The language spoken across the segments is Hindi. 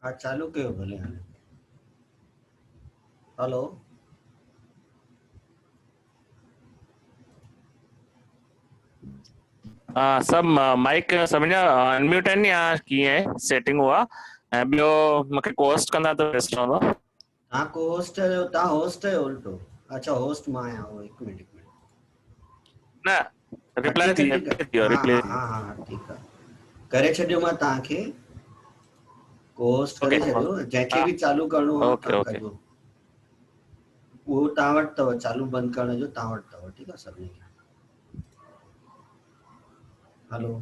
हाँ चालू कयो भले हाणे। हेलो सब माइक सभिनी जा अनम्यूट आहिनि या कीअं आहे सेटिंग उहा? ऐं ॿियो मूंखे कोस्ट कंदा त बेस्ट रहंदो। तव्हां को होस्ट आहियो, तव्हां होस्ट आहियो उल्टो। अच्छा होस्ट मां आहियां, वो हिकु मिनट न हाँ रिप्लाई ठीक है थी ठीक है। वियो हाँ रिप्लाई हाँ हाँ हाँ हाँ ठीक है। करे छॾियो मां तव्हांखे को होस्ट ओके करे छॾियो, जंहिंखे हा बि चालू करिणो आहे ओके तव्हां ओके कजो। उहो तव्हां वटि अथव, चालू बंदि करण जो तव्हां वटि अथव। ठीकु आहे सभिनी खे। हलो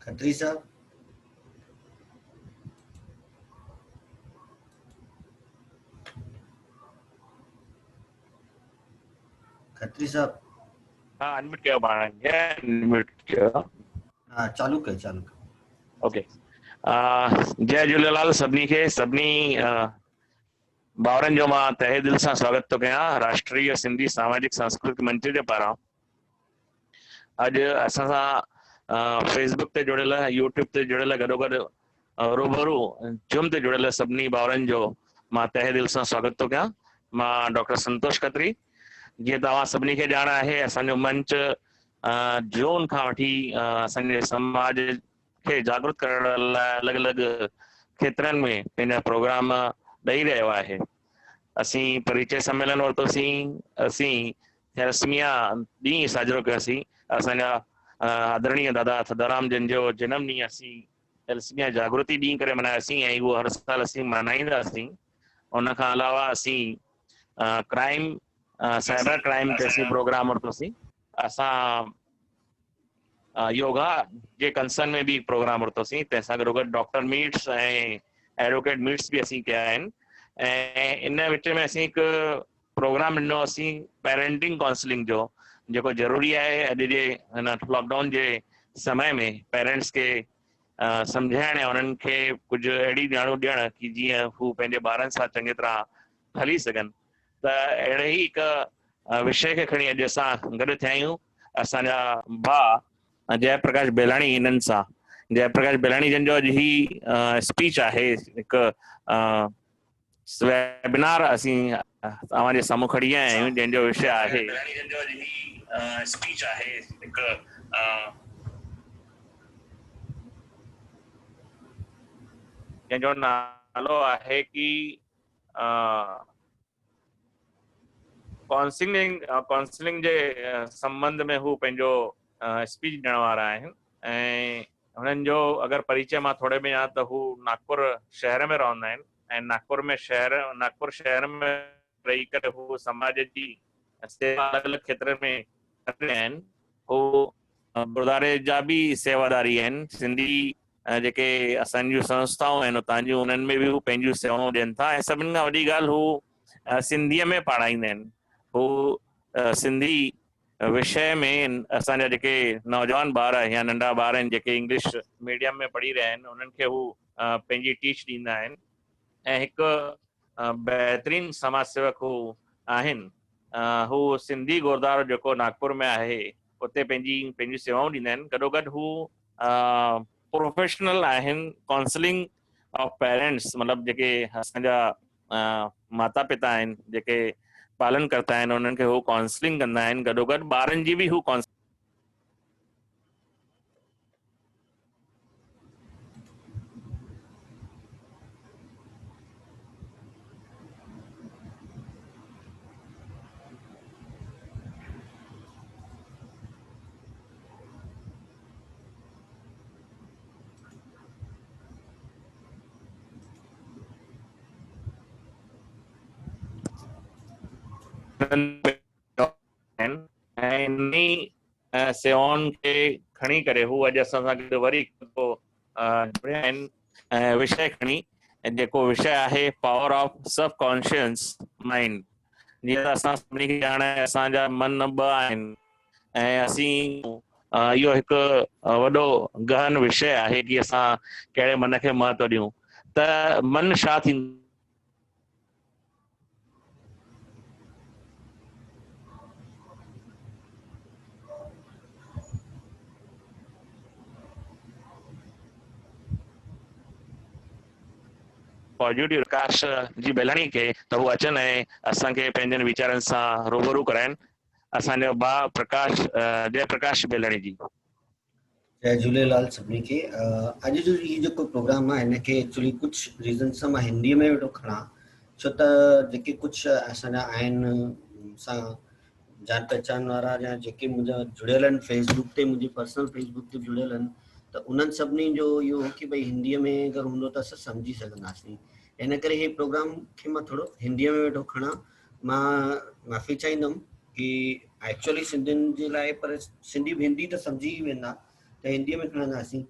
खत्री साहब, खत्री साहब। हाँ अनम्यूट कयो पाण खे, अनम्यूट कयो। हाँ चालू कयो चालू कयो। ओके जय झूलेलाल सभिनी खे। सभिनी भाउरनि जो मां तहे दिल सां स्वागत थो कयां राष्ट्रीय सिंधी सामाजिक सांस्कृतिक मंच जे पारां। अॼु असां सां फेसबुक ते जुड़ियल, यूट्यूब ते जुड़ियल, गॾोगॾु रूबरू जूम ते जुड़ियल सभिनी भाउरनि जो मां तहे दिल सां स्वागत थो कयां। मां डॉक्टर संतोष खत्री। जीअं तव्हां सभिनी खे ॼाण आहे, असांजो मंच जून खां वठी असांजे समाज खे जागृत करण लाइ अलॻि अलॻि खेत्रनि में पंहिंजा प्रोग्राम ॾेई रहियो आहे। असीं परिचय सम्मेलन वरितोसीं, असीं थैलेसीमिया ॾींहुं साजरो कयोसीं। असांजा आदरणीय दादा थदाराम जन जो जनम ॾींहुं असीं थैलेसीमिया जागृति ॾींहुं करे मल्हायोसीं ऐं उहो हर साल असीं मल्हाईंदासीं। उन खां अलावा असीं क्राइम साइबर क्राइम ते असीं प्रोग्राम वरितोसीं। असां योगा जे कंसर्न में भी प्रोग्राम वरितोसीं। तंहिंसां गॾोगॾु डॉक्टर मीट्स ऐं एडवोकेट मीट्स भी असीं कया आहिनि। ऐं इन विच में असीं हिकु प्रोग्राम ॾिनोसीं पेरेंटिंग काउंसलिंग जो, जेको ज़रूरी आहे अॼु जे हिन लॉकडाउन जे समय में पेरेंट्स खे सम्झाइण ऐं उन्हनि खे कुझु अहिड़ी ॼाणू ॾियण कि जीअं हू पंहिंजे ॿारनि सां चङी तरह हली सघनि। त अहिड़े ई हिकु विषय खे खणी अॼु असां गॾु थिया आहियूं। असांजा भाउ जयप्रकाश बेलाणी, इन्हनि सां जयप्रकाश बेलाणी जन जो अॼु ही स्पीच आहे, हिकु वेबिनार असीं तव्हांजे साम्हूं खणी आया आहियूं, जंहिंजो विषय आहे स्पीच आहे हिकु जंहिंजो नालो आहे कि काउंसलिंग जे संबंध में हू पंहिंजो स्पीच ॾियण वारा आहिनि। ऐं हुननि जो अगरि परिचय मां थोरे में या त हू नागपुर शहर में रहंदा आहिनि ऐं नागपुर शहर में रही करे हू समाज जी सेवा अलॻि अलॻि खेत्र में कंदा आहिनि। हू गुरुद्वारे जा बि सेवादारी आहिनि। सिंधी जेके असांजियूं संस्थाऊं आहिनि उतां जूं, उन्हनि में बि हू पंहिंजियूं सेवाऊं ॾियनि था। ऐं सभिनि खां वॾी ॻाल्हि, हू सिंधीअ में पढ़ाईंदा आहिनि। हू सिंधी विषय में असांजा जेके नौजवान ॿार या नंढा ॿार आहिनि जेके इंग्लिश मीडियम में पढ़ी रहिया आहिनि, उन्हनि खे हू पंहिंजी टीच ॾींदा आहिनि। ऐं हिकु बहितरीनु समाज सेवक हू आहिनि। हू सिंधी गुरुद्वारो जेको नागपुर में आहे उते पंहिंजी सेवाऊं ॾींदा आहिनि। गॾोगॾु हू प्रोफेशनल आहिनि काउंसलिंग ऑफ पेरेंट्स, मतिलबु जेके असांजा माता पिता आहिनि, जेके पालन करता आहिनि, उन्हनि खे हू काउंसलिंग कंदा आहिनि। गॾोगॾु ॿारनि जी बि हू ऐं इन्ही सेवाउनि खे खणी करे हू अॼु असां सां गॾु वरी जुड़िया आहिनि विषय खणी, जेको विषय आहे पावर ऑफ सब कॉन्शियस माइंड। जीअं त असां सभिनी खे ॼाण आहे असांजा मन ॿ आहिनि ऐं असीं इहो हिकु वॾो गहन विषय आहे कि असां कहिड़े मन खे महत्व ॾियूं। त मन छा थींदो पॉजिटिव प्रकाश जी बेलाणी खे त हू अचनि ऐं असांखे पंहिंजनि वीचारनि सां रूबरू कराइनि। असांजो भाउ प्रकाश जयप्रकाश बेलाणी जी। जय झूलेलाल सभिनी खे। अॼु जो इहो जेको प्रोग्राम आहे हिनखे एक्चुअली कुझु रीज़न सां मां हिंदीअ में वेठो खणा, छो त जेके कुझु असांजा आहिनि सां जान पहचान वारा या जेके मुंहिंजा जुड़ियल आहिनि फेसबुक ते, मुंहिंजी पर्सनल फेसबुक ते जुड़ियल आहिनि, त उन्हनि सभिनी जो इहो हो की भई हिंदीअ में अगरि हूंदो त असां सम्झी सघंदासीं। इन करे इहे प्रोग्राम खे मां थोरो हिंदीअ में वेठो खणा। मां माफ़ी चाहींदुमि कि एक्चुअली सिंधियुनि जे लाइ, पर सिंधी हिंदी त सम्झी ही वेंदा, तो हिंदी में खणंदासीं।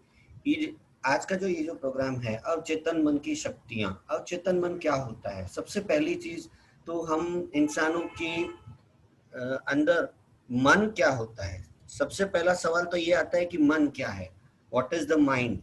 ये आज का जो ये जो प्रोग्राम है अवचेतन मन की शक्तियाँ। अवचेतन मन क्या होता है? सबसे पहली चीज तो हम इंसानों के अंदर मन क्या होता है। सबसे पहला सवाल तो ये आता है कि मन क्या है, व्हाट इज द माइंड।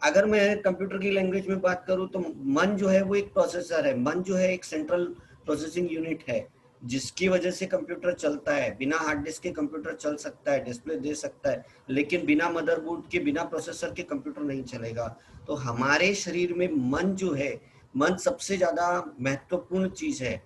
अगर मैं कंप्यूटर की लैंग्वेज में बात करूं तो मन जो है वो एक प्रोसेसर है। मन जो है एक सेंट्रल प्रोसेसिंग यूनिट है जिसकी वजह से कंप्यूटर चलता है। बिना हार्ड डिस्क के कंप्यूटर चल सकता है, डिस्प्ले दे सकता है, लेकिन बिना मदरबोर्ड के, बिना प्रोसेसर के कंप्यूटर नहीं चलेगा। तो हमारे शरीर में मन जो है, मन सबसे ज्यादा महत्वपूर्ण चीज है।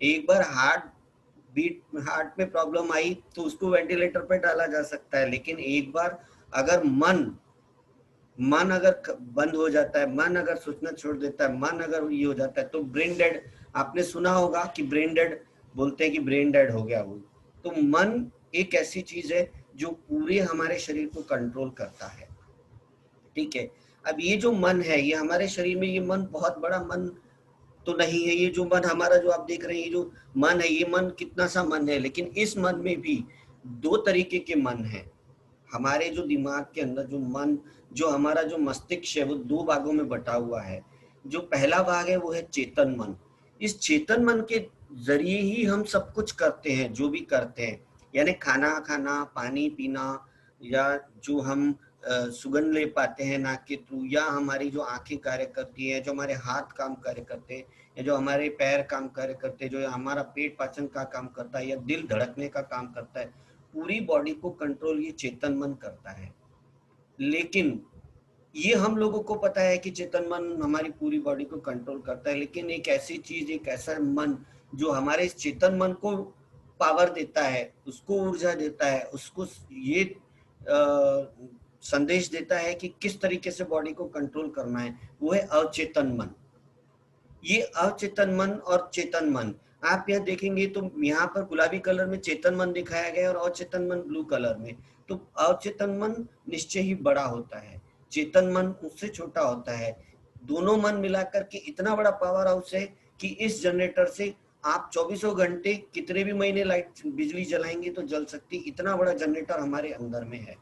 एक बार हार्ट में प्रॉब्लम आई तो उसको वेंटिलेटर पे डाला जा सकता है, लेकिन एक बार अगर मन अगर बंद हो जाता है, मन अगर सोचना छोड़ देता है, मन अगर ये हो जाता है तो ब्रेन डेड। आपने सुना होगा कि ब्रेन डेड बोलते हैं कि ब्रेन डेड हो गया वो। तो मन एक ऐसी चीज है जो पूरे हमारे शरीर को कंट्रोल करता है, ठीक है। अब ये जो मन है, ये हमारे शरीर में, ये मन बहुत बड़ा मन तो नहीं है। ये जो मन हमारा जो आप देख रहे हैं, ये जो मन है, ये मन कितना सा मन है, लेकिन इस मन में भी दो तरीके के मन है। हमारे जो दिमाग के अंदर जो मन, जो हमारा जो मस्तिष्क है, वो दो भागों में बटा हुआ है। जो पहला भाग है वो है चेतन मन। इस चेतन मन के जरिए ही हम सब कुछ करते हैं, जो भी करते हैं, यानी खाना खाना, पानी पीना, या जो हम सुगंध ले पाते हैं नाक के थ्रू, या हमारी जो आंखें कार्य करती हैं, जो हमारे हाथ काम कार्य करते हैं, या जो हमारे पैर काम कार्य करते हैं, जो हमारा पेट पाचन का काम करता है, या दिल धड़कने का काम करता है, पूरी बॉडी को कंट्रोल ये चेतन मन करता है। लेकिन ये हम लोगों को पता है कि चेतन मन हमारी पूरी बॉडी को कंट्रोल करता है, लेकिन एक ऐसी चीज, एक ऐसा मन जो हमारे इस चेतन मन को पावर देता है, उसको ऊर्जा देता है, उसको ये संदेश देता है कि किस तरीके से बॉडी को कंट्रोल करना है, वो है अवचेतन मन। ये अवचेतन मन और चेतन मन, आप यहाँ देखेंगे तो यहाँ पर गुलाबी कलर में चेतन मन दिखाया गया और अवचेतन मन ब्लू कलर में। तो अवचेतन मन निश्चय ही बड़ा होता है, चेतन मन उससे छोटा होता है। दोनों मन मिलाकर के इतना बड़ा पावर हाउस है कि इस जनरेटर से आप 24 घंटे कितने भी महीने लाइट बिजली जलाएंगे तो जल सकती, इतना बड़ा जनरेटर हमारे अंदर में है।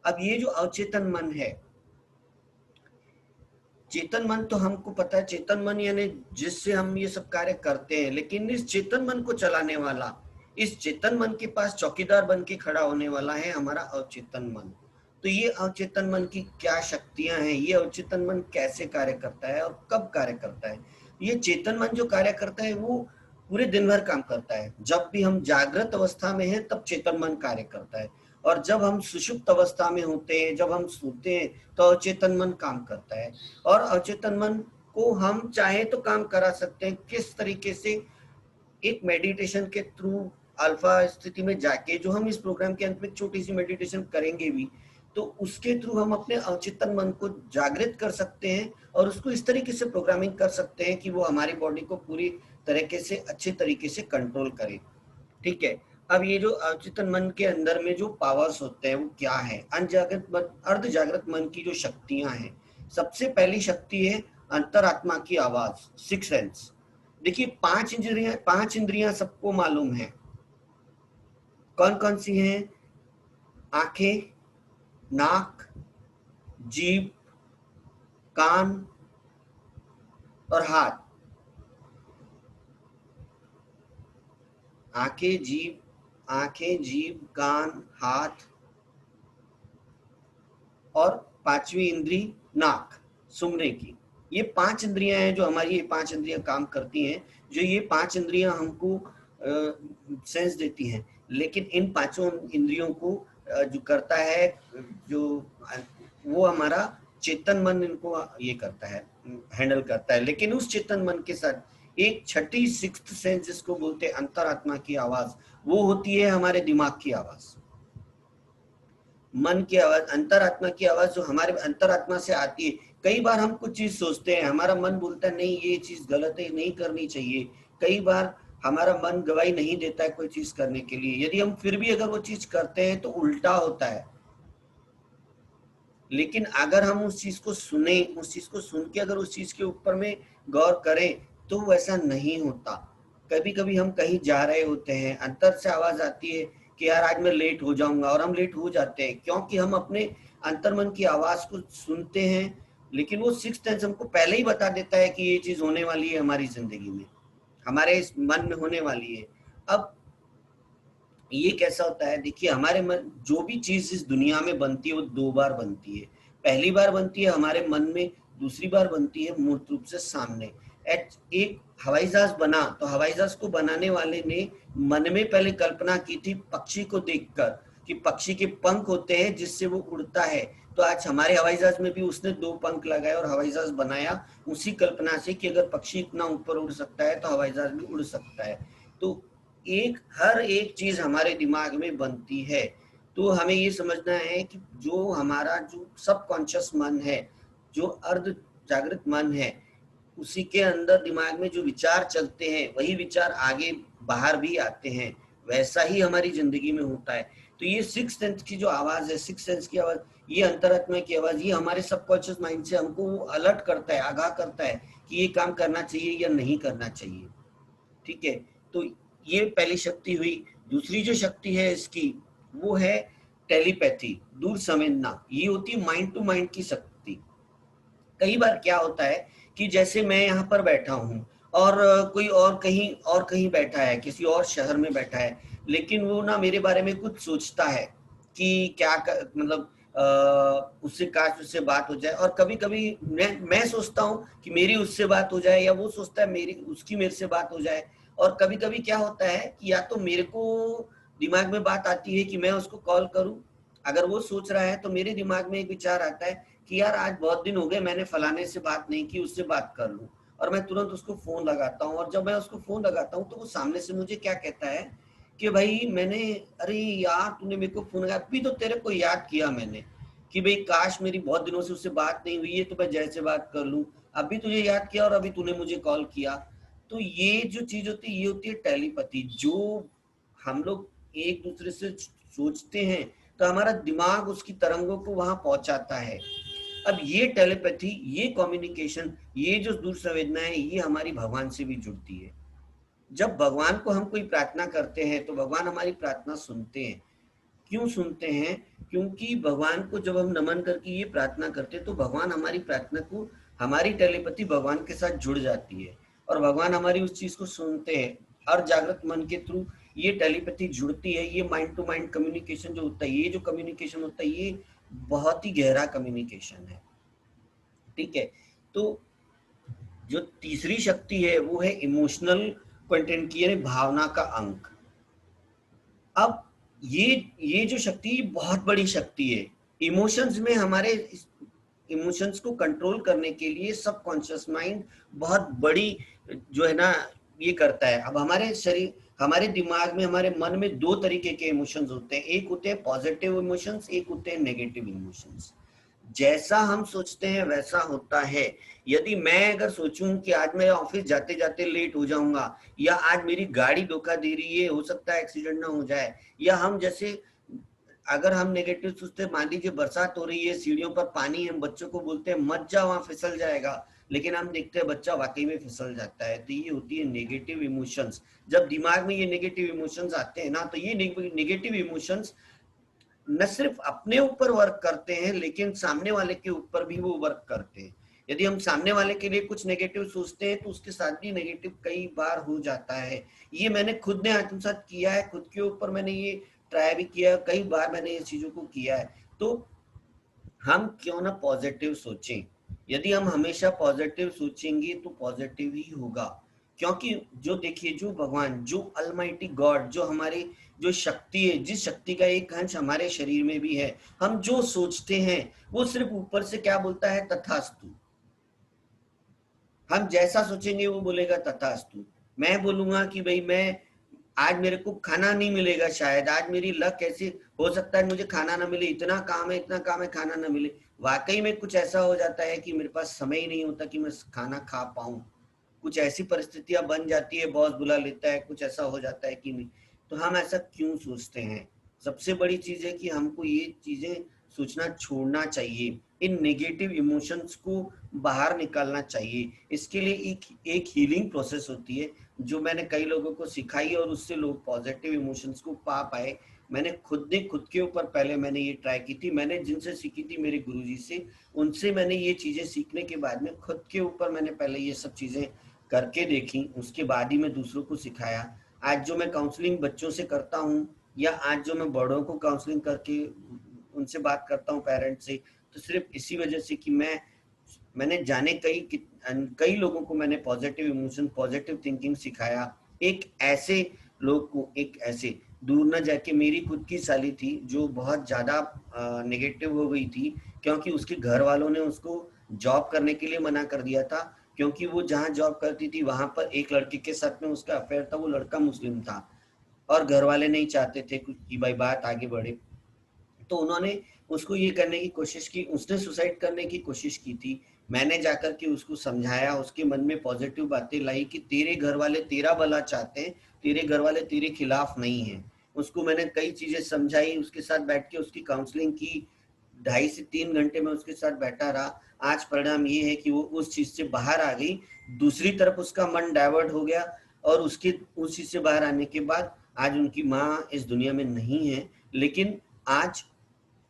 अब ये जो अवचेतन मन है, चेतन मन तो हमको पता है, चेतन मन यानी जिससे हम ये सब कार्य करते हैं, लेकिन इस चेतन मन को चलाने वाला, इस चेतन मन के पास चौकीदार बन के खड़ा होने वाला है हमारा अवचेतन मन। तो ये अवचेतन मन की क्या शक्तियां हैं, ये अवचेतन मन कैसे कार्य करता है और कब कार्य करता है। ये चेतन मन जो कार्य करता है वो पूरे दिन भर काम करता है। जब भी हम जागृत अवस्था में हैं तब चेतन मन कार्य करता है, और जब हम सुषुप्त अवस्था में होते हैं, जब हम सोते हैं, तो अवचेतन मन काम करता है। और अवचेतन मन को हम चाहे तो काम करा सकते हैं। किस तरीके से? एक मेडिटेशन के थ्रू, अल्फा स्थिति में जाके, जो हम इस प्रोग्राम के अंत में छोटी सी मेडिटेशन करेंगे भी, तो उसके थ्रू हम अपने अवचेतन मन को जागृत कर सकते हैं और उसको इस तरीके से प्रोग्रामिंग कर सकते हैं कि वो हमारी बॉडी को पूरी तरीके से, अच्छे तरीके से कंट्रोल करे, ठीक है। अब ये जो अवचेतन मन के अंदर में जो पावर्स होते हैं वो क्या है? अनजागृत मन, अर्ध जागृत मन की जो शक्तियां हैं, सबसे पहली शक्ति है अंतरात्मा की आवाज, सिक्स सेंस। देखिए पांच इंद्रियां सबको मालूम है। कौन कौन सी हैं? आंखें, नाक, जीभ, कान और हाथ। आंखें, जीभ, कान, हाथ और पांचवी इंद्री नाक, सूंघने की। ये 5 इंद्रियां हैं जो हमारी, ये 5 इंद्रियां काम करती हैं, जो ये 5 इंद्रियां हमको सेंस देती हैं। लेकिन इन पांचों इंद्रियों को जो करता है, जो वो हमारा चेतन मन इनको ये करता है, हैंडल करता है। लेकिन उस चेतन मन के साथ एक छठी सिक्स्थ सेंस जिसको बोलते हैं अंतरात्मा की आवाज, वो होती है हमारे दिमाग की आवाज, मन की आवाज, अंतरात्मा की आवाज जो हमारे अंतरात्मा से आती है। कई बार हम कुछ चीज सोचते हैं, हमारा मन बोलता है नहीं ये चीज गलत है, नहीं करनी चाहिए। कई बार हमारा मन गवाही नहीं देता है कोई चीज करने के लिए, यदि हम फिर भी अगर वो चीज करते हैं तो उल्टा होता है। लेकिन अगर हम उस चीज को सुने, उस चीज को सुन के अगर उस चीज के ऊपर में गौर करें तो वैसा नहीं होता। कभी कभी हम कहीं जा रहे होते हैं, अंतर से आवाज आती है कि यार आज मैं लेट हो जाऊंगा, और हम लेट हो जाते हैं क्योंकि हम अपने अंतर्मन की आवाज को सुनते हैं। लेकिन वो सिक्स्थ सेंस हमको पहले ही बता देता है कि ये चीज होने वाली है हमारी जिंदगी में, हमारे इस मन में होने वाली है। अब ये कैसा होता है? देखिए हमारे मन, जो भी चीज इस दुनिया में बनती है वो 2 बार बनती है। पहली बार बनती है हमारे मन में, दूसरी बार बनती है मूर्त रूप से सामने। एक हवाई जहाज बना तो हवाई जहाज को बनाने वाले ने मन में पहले कल्पना की थी पक्षी को देखकर, कि पक्षी के पंख होते हैं जिससे वो उड़ता है। तो आज हमारे हवाई जहाज में भी उसने 2 पंख लगाए और हवाई जहाज बनाया उसी कल्पना से कि अगर पक्षी इतना ऊपर उड़ सकता है तो हवाई जहाज भी उड़ सकता है। तो हर एक चीज हमारे दिमाग में बनती है। तो हमें ये समझना है कि जो हमारा जो सबकॉन्शियस मन है, जो अर्ध जागृत मन है, उसी के अंदर दिमाग में जो विचार चलते हैं वही विचार आगे बाहर भी आते हैं। वैसा ही हमारी जिंदगी में होता है। तो ये सिक्स सेंस की जो आवाज है, सिक्स सेंस की आवाज, ये अंतरात्मा की आवाज, ये हमारे सबकॉन्शियस माइंड से हमको अलर्ट करता है, आगाह करता है कि ये काम करना चाहिए या नहीं करना चाहिए। ठीक है, तो ये पहली शक्ति हुई। दूसरी जो शक्ति है इसकी, वो है टेलीपैथी, दूर संवेदना। ये होती है माइंड टू माइंड की शक्ति। कई बार क्या होता है कि जैसे मैं यहाँ पर बैठा हूँ और कोई और कहीं बैठा है, किसी और शहर में बैठा है, लेकिन वो ना मेरे बारे में कुछ सोचता है कि मतलब उससे काश उससे बात हो जाए। और कभी कभी मैं सोचता हूँ कि मेरी उससे बात हो जाए, या वो सोचता है उसकी मेरे से बात हो जाए। और कभी कभी क्या होता है कि या तो मेरे को दिमाग में बात आती है कि मैं उसको कॉल करूं, अगर वो सोच रहा है तो मेरे दिमाग में एक विचार आता है कि यार आज बहुत दिन हो गए मैंने फलाने से बात नहीं की, उससे बात कर लूं। और मैं तुरंत उसको फोन लगाता हूँ, और जब मैं उसको फोन लगाता हूँ तो वो सामने से मुझे क्या कहता है कि भाई मैंने, अरे यार तूने मेरे को फोन लगाया, अभी तो तेरे को याद किया मैंने कि भाई काश मेरी बहुत दिनों से उससे बात नहीं हुई है तो मैं जैसे बात कर लूं, अभी तुझे याद किया और अभी तूने मुझे कॉल किया। तो ये जो चीज होती है ये होती है टेलीपैथी। जो हम लोग एक दूसरे से सोचते हैं तो हमारा दिमाग उसकी तरंगों को वहां पहुंचाता है। अब ये टेलीपैथी, ये कम्युनिकेशन, ये जो दूर संवेदना है, ये हमारी भगवान से भी जुड़ती है। जब भगवान को हम कोई प्रार्थना करते हैं तो भगवान हमारी प्रार्थना सुनते हैं। क्यों सुनते हैं? क्योंकि भगवान को जब हम नमन करके ये प्रार्थना करते हैं तो भगवान हमारी प्रार्थना को, हमारी टेलीपैथी भगवान के साथ जुड़ जाती है और भगवान हमारी उस चीज को सुनते हैं। हर जागृत मन के थ्रू ये टेलीपैथी जुड़ती है। ये माइंड टू माइंड कम्युनिकेशन जो होता है, ये जो कम्युनिकेशन होता है, ये बहुत ही गहरा कम्युनिकेशन है। ठीक है, तो जो तीसरी शक्ति है वो है इमोशनल कंटेंट की, यानी भावना का अंक। अब ये जो शक्ति बहुत बड़ी शक्ति है। इमोशंस में हमारे इमोशंस को कंट्रोल करने के लिए सबकॉन्शियस माइंड बहुत बड़ी जो है ना ये करता है। अब हमारे शरीर, हमारे दिमाग में, हमारे मन में 2 तरीके के इमोशंस होते हैं। एक होते हैं पॉजिटिव इमोशंस, एक होते हैं नेगेटिव इमोशंस। जैसा हम सोचते हैं वैसा होता है। यदि मैं अगर सोचूं कि आज मैं ऑफिस जाते जाते लेट हो जाऊंगा, या आज मेरी गाड़ी धोखा दे रही है, हो सकता है एक्सीडेंट ना हो जाए, या हम जैसे अगर हम नेगेटिव सोचते, मान लीजिए बरसात हो रही है, सीढ़ियों पर पानी है, हम बच्चों को बोलते हैं मत जा वहां फिसल जाएगा, लेकिन हम देखते हैं बच्चा वाकई में फिसल जाता है। तो ये होती है नेगेटिव इमोशंस। जब दिमाग में ये नेगेटिव इमोशंस आते हैं ना, तो ये नेगेटिव इमोशंस न सिर्फ अपने ऊपर वर्क करते हैं लेकिन सामने वाले के ऊपर भी वो वर्क करते हैं। यदि हम सामने वाले के लिए कुछ नेगेटिव सोचते हैं तो उसके साथ भी नेगेटिव कई बार हो जाता है। ये मैंने खुद ने आत्मसात किया है, खुद के ऊपर मैंने ये ट्राई भी किया, कई बार मैंने ये चीजों को किया है। तो हम क्यों ना पॉजिटिव सोचें। यदि हम हमेशा पॉजिटिव सोचेंगे तो पॉजिटिव ही होगा, क्योंकि जो देखिए, जो भगवान, जो अलमाइटी गॉड, जो हमारे जो शक्ति है, जिस शक्ति का एक अंश हमारे शरीर में भी है, हम जो सोचते हैं वो सिर्फ ऊपर से क्या बोलता है, तथास्तु। हम जैसा सोचेंगे वो बोलेगा तथास्तु। मैं बोलूंगा कि भाई मैं आज मेरे को खाना नहीं मिलेगा, शायद आज मेरी लक ऐसी हो सकता है मुझे खाना ना मिले, इतना काम है, इतना काम है, खाना ना मिले। वाकई में कुछ ऐसा हो जाता है कि मेरे पास समय ही नहीं होता कि मैं खाना खा पाऊं। कुछ ऐसी परिस्थितियां बन जाती है, बॉस बुला लेता है, कुछ ऐसा हो जाता है कि नहीं। तो हम ऐसा क्यों सोचते हैं? सबसे बड़ी चीज है कि हमको ये चीजें सोचना छोड़ना चाहिए, इन नेगेटिव इमोशंस को बाहर निकालना चाहिए। इसके लिए एक हीलिंग प्रोसेस होती है जो मैंने कई लोगों को सिखाई और उससे लोग पॉजिटिव इमोशंस को पा पाए। मैंने खुद के ऊपर पहले मैंने ये ट्राई की थी, मैंने जिनसे सीखी थी मेरे गुरुजी से, उनसे मैंने ये चीजें सीखने के बाद में खुद के ऊपर मैंने पहले ये सब चीजें करके देखी, उसके बाद ही मैं दूसरों को सिखाया। आज जो मैं काउंसलिंग बच्चों से करता हूँ या आज जो मैं बड़ों को काउंसलिंग करके उनसे बात करता हूँ, पेरेंट्स से, तो सिर्फ इसी वजह से कि मैंने जाने कई लोगों को मैंने पॉजिटिव इमोशन, पॉजिटिव थिंकिंग सिखाया। एक ऐसे लोग को, एक ऐसे दूर न जाके, मेरी खुद की साली थी जो बहुत ज्यादा नेगेटिव हो गई थी, क्योंकि उसके घर वालों ने उसको जॉब करने के लिए मना कर दिया था, क्योंकि वो जहाँ जॉब करती थी वहां पर एक लड़के के साथ में उसका अफेयर था, वो लड़का मुस्लिम था और घर वाले नहीं चाहते थे कि भाई बात आगे बढ़े। तो उन्होंने उसको ये करने की कोशिश की, उसने सुसाइड करने की कोशिश की थी। मैंने जाकर के उसको समझाया, उसके मन में पॉजिटिव बातें लाई कि तेरे घर वाले तेरा भला चाहते हैं, तेरे घर वाले तेरे खिलाफ नहीं है। उसको मैंने कई चीजें समझाई, उसके साथ बैठ के उसकी काउंसलिंग की, 2.5 से 3 घंटे में उसके साथ बैठा रहा। आज परिणाम ये है कि वो उस चीज से बाहर आ गई, दूसरी तरफ उसका मन डाइवर्ट हो गया और उसके उस चीज से बाहर आने के बाद आज उनकी माँ इस दुनिया में नहीं है, लेकिन आज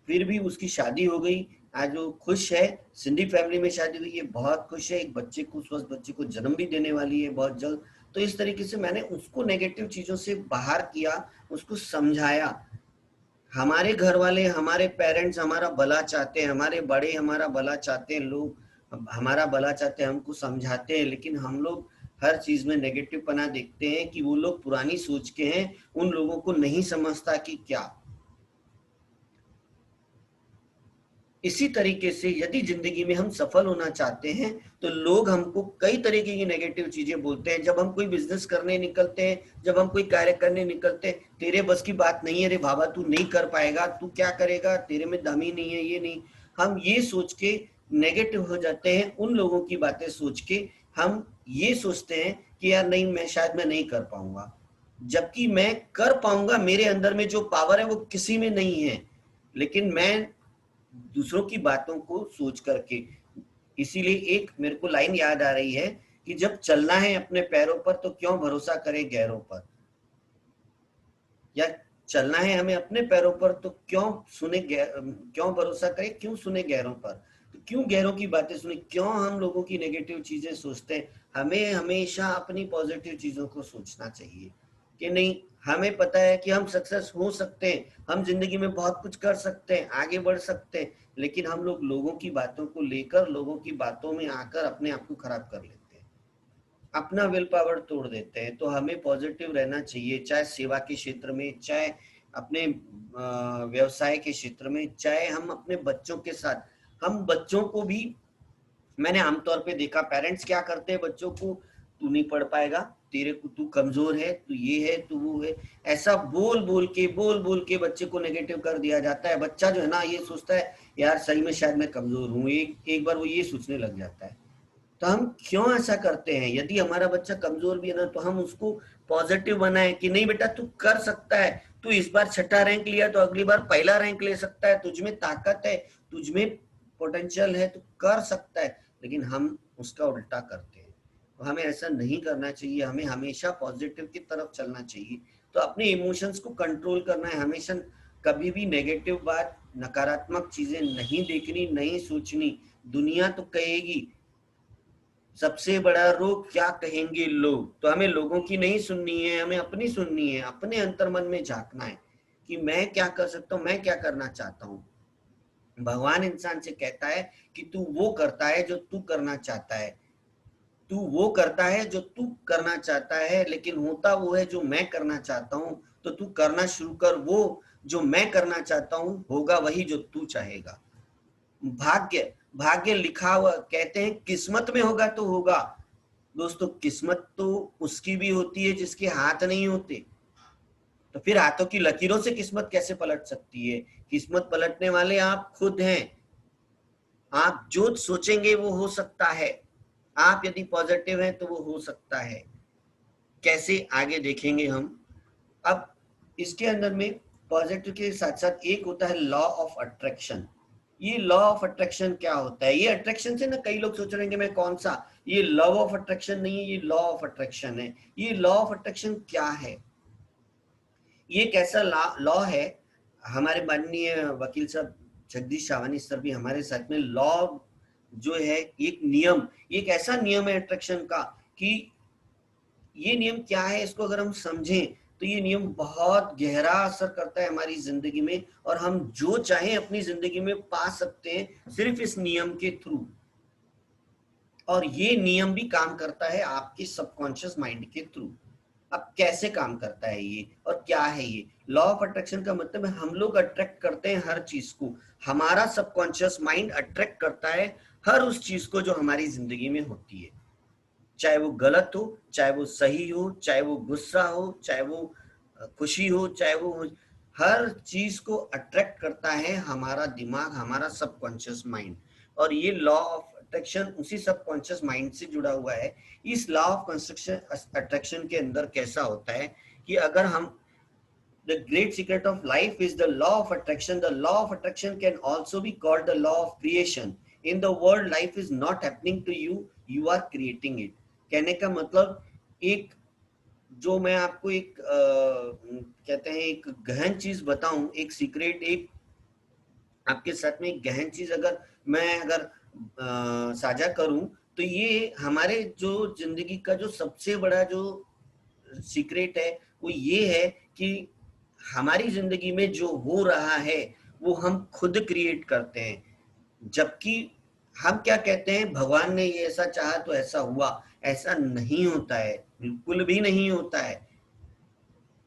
फिर भी उसकी शादी हो गई। आज वो खुश है, सिंधी फैमिली में शादी हुई है, बहुत खुश है, एक बच्चे को, स्वस्थ बच्चे को जन्म भी देने वाली है बहुत जल्द। तो इस तरीके से मैंने उसको नेगेटिव चीजों से बाहर किया, उसको समझाया। हमारे घर वाले, हमारे पेरेंट्स हमारा भला चाहते हैं, हमारे बड़े हमारा भला चाहते हैं, लोग हमारा भला चाहते हैं, हमको समझाते हैं, लेकिन हम लोग हर चीज में नेगेटिव पना देखते हैं कि वो लोग पुरानी सोच के हैं, उन लोगों को नहीं समझता कि क्या। इसी तरीके से यदि जिंदगी में हम सफल होना चाहते हैं तो लोग हमको कई तरीके की नेगेटिव चीजें बोलते हैं। जब हम कोई बिजनेस करने निकलते हैं, जब हम कोई कार्य करने निकलते हैं, तेरे बस की बात नहीं है रे बाबा, तू नहीं कर पाएगा, तू क्या करेगा, तेरे में दम ही नहीं है, ये नहीं। हम ये सोच के नेगेटिव हो जाते हैं, उन लोगों की बातें सोच के हम ये सोचते हैं कि यार नहीं, मैं नहीं कर पाऊंगा, जबकि मैं कर पाऊंगा। मेरे अंदर में जो पावर है वो किसी में नहीं है, लेकिन मैं दूसरों की बातों को सोच करके। इसीलिए एक मेरे को लाइन याद आ रही है कि जब चलना है अपने पैरों पर तो क्यों भरोसा करें गैरों पर, या चलना है हमें अपने पैरों पर तो क्यों भरोसा करें, क्यों सुने गैरों पर। तो क्यों गैरों की बातें सुने, क्यों हम लोगों की नेगेटिव चीजें सोचते हैं। हमें हमेशा अपनी पॉजिटिव चीजों को सोचना चाहिए कि नहीं, हमें पता है कि हम सक्सेस हो सकते हैं, हम जिंदगी में बहुत कुछ कर सकते हैं, आगे बढ़ सकते हैं, लेकिन हम लोगों की बातों को लेकर, लोगों की बातों में आकर अपने आप को खराब कर लेते हैं, अपना विल पावर तोड़ देते हैं। तो हमें पॉजिटिव रहना चाहिए, चाहे सेवा के क्षेत्र में, चाहे अपने व्यवसाय के क्षेत्र में, चाहे हम अपने बच्चों के साथ। हम बच्चों को भी, मैंने आमतौर पे देखा पेरेंट्स क्या करते हैं बच्चों को, तू नहीं पढ़ पाएगा, तेरे को, तू कमजोर है, तू ये है, तू वो है, ऐसा बोल बोल के बच्चे को नेगेटिव कर दिया जाता है। बच्चा जो है ना, ये सोचता है यार सही में शायद मैं कमजोर हूँ, एक बार वो ये सोचने लग जाता है। तो हम क्यों ऐसा करते हैं? यदि हमारा बच्चा कमजोर भी है ना, तो हम उसको पॉजिटिव बनाए कि नहीं बेटा तू कर सकता है, तू इस बार छठा रैंक लिया तो अगली बार पहला रैंक ले सकता है, तुझमें ताकत है, तुझमें पोटेंशियल है, तू कर सकता है। लेकिन हम उसका उल्टा करते हैं। तो हमें ऐसा नहीं करना चाहिए, हमें हमेशा पॉजिटिव की तरफ चलना चाहिए। तो अपने इमोशंस को कंट्रोल करना है, हमेशा कभी भी नेगेटिव बात, नकारात्मक चीजें नहीं देखनी, नहीं सोचनी। दुनिया तो कहेगी, सबसे बड़ा रोग क्या कहेंगे लोग, तो हमें लोगों की नहीं सुननी है, हमें अपनी सुननी है, अपने अंतर्मन में झांकना है कि मैं क्या कर सकता हूँ, मैं क्या करना चाहता हूँ। भगवान इंसान से कहता है कि तू वो करता है जो तू करना चाहता है, तू वो करता है जो तू करना चाहता है, लेकिन होता वो है जो मैं करना चाहता हूँ। तो तू करना शुरू कर, वो जो मैं करना चाहता हूँ होगा वही जो तू चाहेगा। भाग्य, भाग्य लिखा हुआ, कहते हैं किस्मत में होगा तो होगा। दोस्तों, किस्मत तो उसकी भी होती है जिसके हाथ नहीं होते, तो फिर हाथों की लकीरों से किस्मत कैसे पलट सकती है? किस्मत पलटने वाले आप खुद हैं। आप जो सोचेंगे वो हो सकता है, आप यदि पॉजिटिव हैं तो वो हो सकता है। कैसे, आगे देखेंगे हम। अब इसके अंदर में पॉजिटिव के साथ साथ एक होता है लॉ ऑफ अट्रैक्शन। ये लॉ ऑफ अट्रैक्शन क्या होता है? ये अट्रैक्शन से ना कई लोग सोच रहे हैं कि मैं कौन सा, ये लॉ ऑफ अट्रैक्शन नहीं है, ये लॉ ऑफ अट्रैक्शन है। ये लॉ ऑफ अट्रैक्शन क्या है? ये एक ऐसा लॉ है, हमारे माननीय वकील साहब जगदीश सावनी सर भी हमारे साथ में, लॉ जो है एक नियम, एक ऐसा नियम है अट्रैक्शन का कि ये नियम क्या है, इसको अगर हम समझें तो ये नियम बहुत गहरा असर करता है हमारी जिंदगी में, और हम जो चाहें अपनी जिंदगी में पा सकते हैं सिर्फ इस नियम के थ्रू। और ये नियम भी काम करता है आपके सबकॉन्शियस माइंड के थ्रू। अब कैसे काम करता है ये और क्या है ये? लॉ ऑफ अट्रैक्शन का मतलब है हम लोग अट्रैक्ट करते हैं हर चीज को, हमारा सबकॉन्शियस माइंड अट्रैक्ट करता है हर उस चीज को जो हमारी जिंदगी में होती है, चाहे वो गलत हो, चाहे वो सही हो, चाहे वो गुस्सा हो, चाहे वो खुशी हो, चाहे वो, हर चीज को अट्रैक्ट करता है हमारा दिमाग, हमारा सबकॉन्शियस माइंड। और ये लॉ ऑफ अट्रैक्शन उसी सबकॉन्शियस माइंड से जुड़ा हुआ है। इस लॉ ऑफ कंस्ट्रक्शन अट्रैक्शन के अंदर कैसा होता है कि अगर हम, the great secret of life is the law of attraction. The law of attraction can also be called the law of creation. In the world, life is not happening to you, you are creating it. कहने का मतलब, एक जो मैं आपको एक कहते हैं एक गहन चीज बताऊं, एक सीक्रेट, एक आपके साथ में एक गहन चीज अगर मैं अगर साझा करूं, तो ये हमारे जो जिंदगी का जो सबसे बड़ा जो सीक्रेट है वो ये है कि हमारी जिंदगी में जो हो रहा है वो हम खुद क्रिएट करते हैं। जबकि हम क्या कहते हैं, भगवान ने ये ऐसा चाहा तो ऐसा हुआ, ऐसा नहीं होता है, बिल्कुल भी नहीं होता है।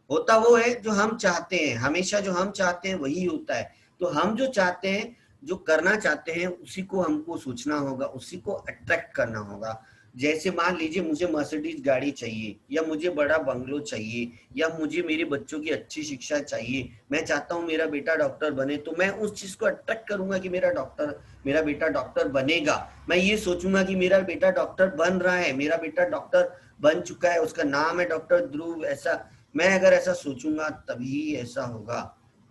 होता वो है जो हम चाहते हैं, हमेशा जो हम चाहते हैं वही होता है। तो हम जो चाहते हैं, जो करना चाहते हैं, उसी को हमको सोचना होगा, उसी को अट्रैक्ट करना होगा। जैसे मान लीजिए मुझे मर्सिडीज गाड़ी चाहिए, या मुझे बड़ा बंगलो चाहिए, या मुझे मेरे बच्चों की अच्छी शिक्षा चाहिए, मैं चाहता हूँ मेरा बेटा डॉक्टर बने, तो मैं उस चीज को अट्रैक्ट करूंगा कि मेरा बेटा डॉक्टर बनेगा। मैं ये सोचूंगा कि मेरा बेटा डॉक्टर बन रहा है, मेरा बेटा डॉक्टर बन चुका है, उसका नाम है डॉक्टर ध्रुव। ऐसा मैं अगर ऐसा सोचूंगा तभी ऐसा होगा,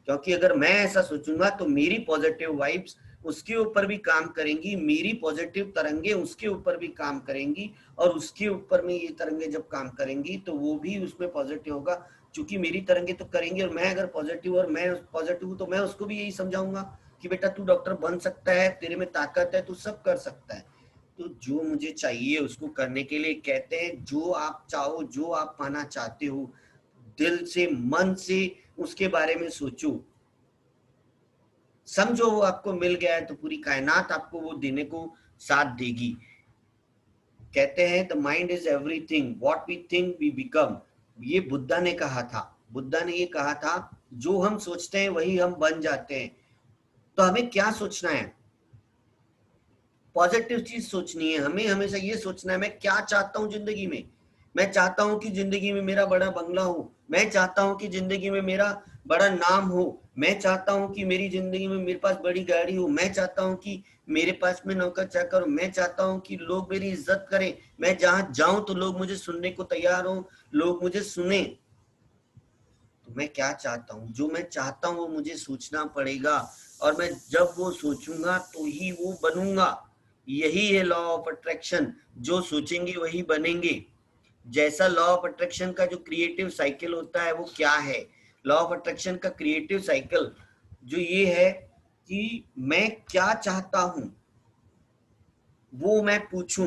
क्योंकि अगर मैं ऐसा सोचूंगा तो मेरी पॉजिटिव वाइब्स उसके ऊपर भी काम करेंगी, मेरी पॉजिटिव तरंगे उसके ऊपर भी काम करेंगी, और उसके ऊपर में ये तरंगे जब काम करेंगी तो वो भी उसमें पॉजिटिव होगा। क्योंकि मेरी तरंगे तो करेंगे, और मैं अगर पॉजिटिव और मैं पॉजिटिव हूँ तो मैं उसको भी यही समझाऊंगा कि बेटा तू डॉक्टर बन सकता है, तेरे में ताकत है, तू सब कर सकता है। तो जो मुझे चाहिए उसको करने के लिए, कहते हैं जो आप चाहो, जो आप पाना चाहते हो, दिल से, मन से उसके बारे में सोचो, समझो वो आपको मिल गया है तो पूरी कायनात आपको वो देने को साथ देगी। कहते हैं the mind is everything, what we think we become. ये बुद्धा ने कहा था, बुद्धा ने ये कहा था, जो हम सोचते हैं वही हम बन जाते हैं। तो हमें क्या सोचना है? पॉजिटिव चीज सोचनी है हमें, हमेशा ये सोचना है मैं क्या चाहता हूं जिंदगी में। मैं चाहता हूं कि जिंदगी में मेरा बड़ा बंगला हो, मैं चाहता हूं कि जिंदगी में मेरा बड़ा नाम हो, मैं चाहता हूं कि मेरी जिंदगी में मेरे पास बड़ी गाड़ी हो, मैं चाहता हूं कि मेरे पास में नौकर चाकर हो, मैं चाहता हूं कि लोग मेरी इज्जत करें, मैं जहां जाऊं तो लोग मुझे सुनने को तैयार हो, लोग मुझे सुने। तो मैं क्या चाहता हूँ, जो मैं चाहता हूँ वो मुझे सोचना पड़ेगा, और मैं जब वो सोचूंगा तो ही वो बनूंगा। यही है लॉ ऑफ अट्रैक्शन, जो सोचेंगे वही बनेंगे। जैसा लॉ ऑफ अट्रैक्शन का जो क्रिएटिव साइकिल होता है वो क्या है, लॉ ऑफ अट्रैक्शन का क्रिएटिव साइकिल जो ये है कि मैं क्या चाहता हूं वो मैं पूछूं,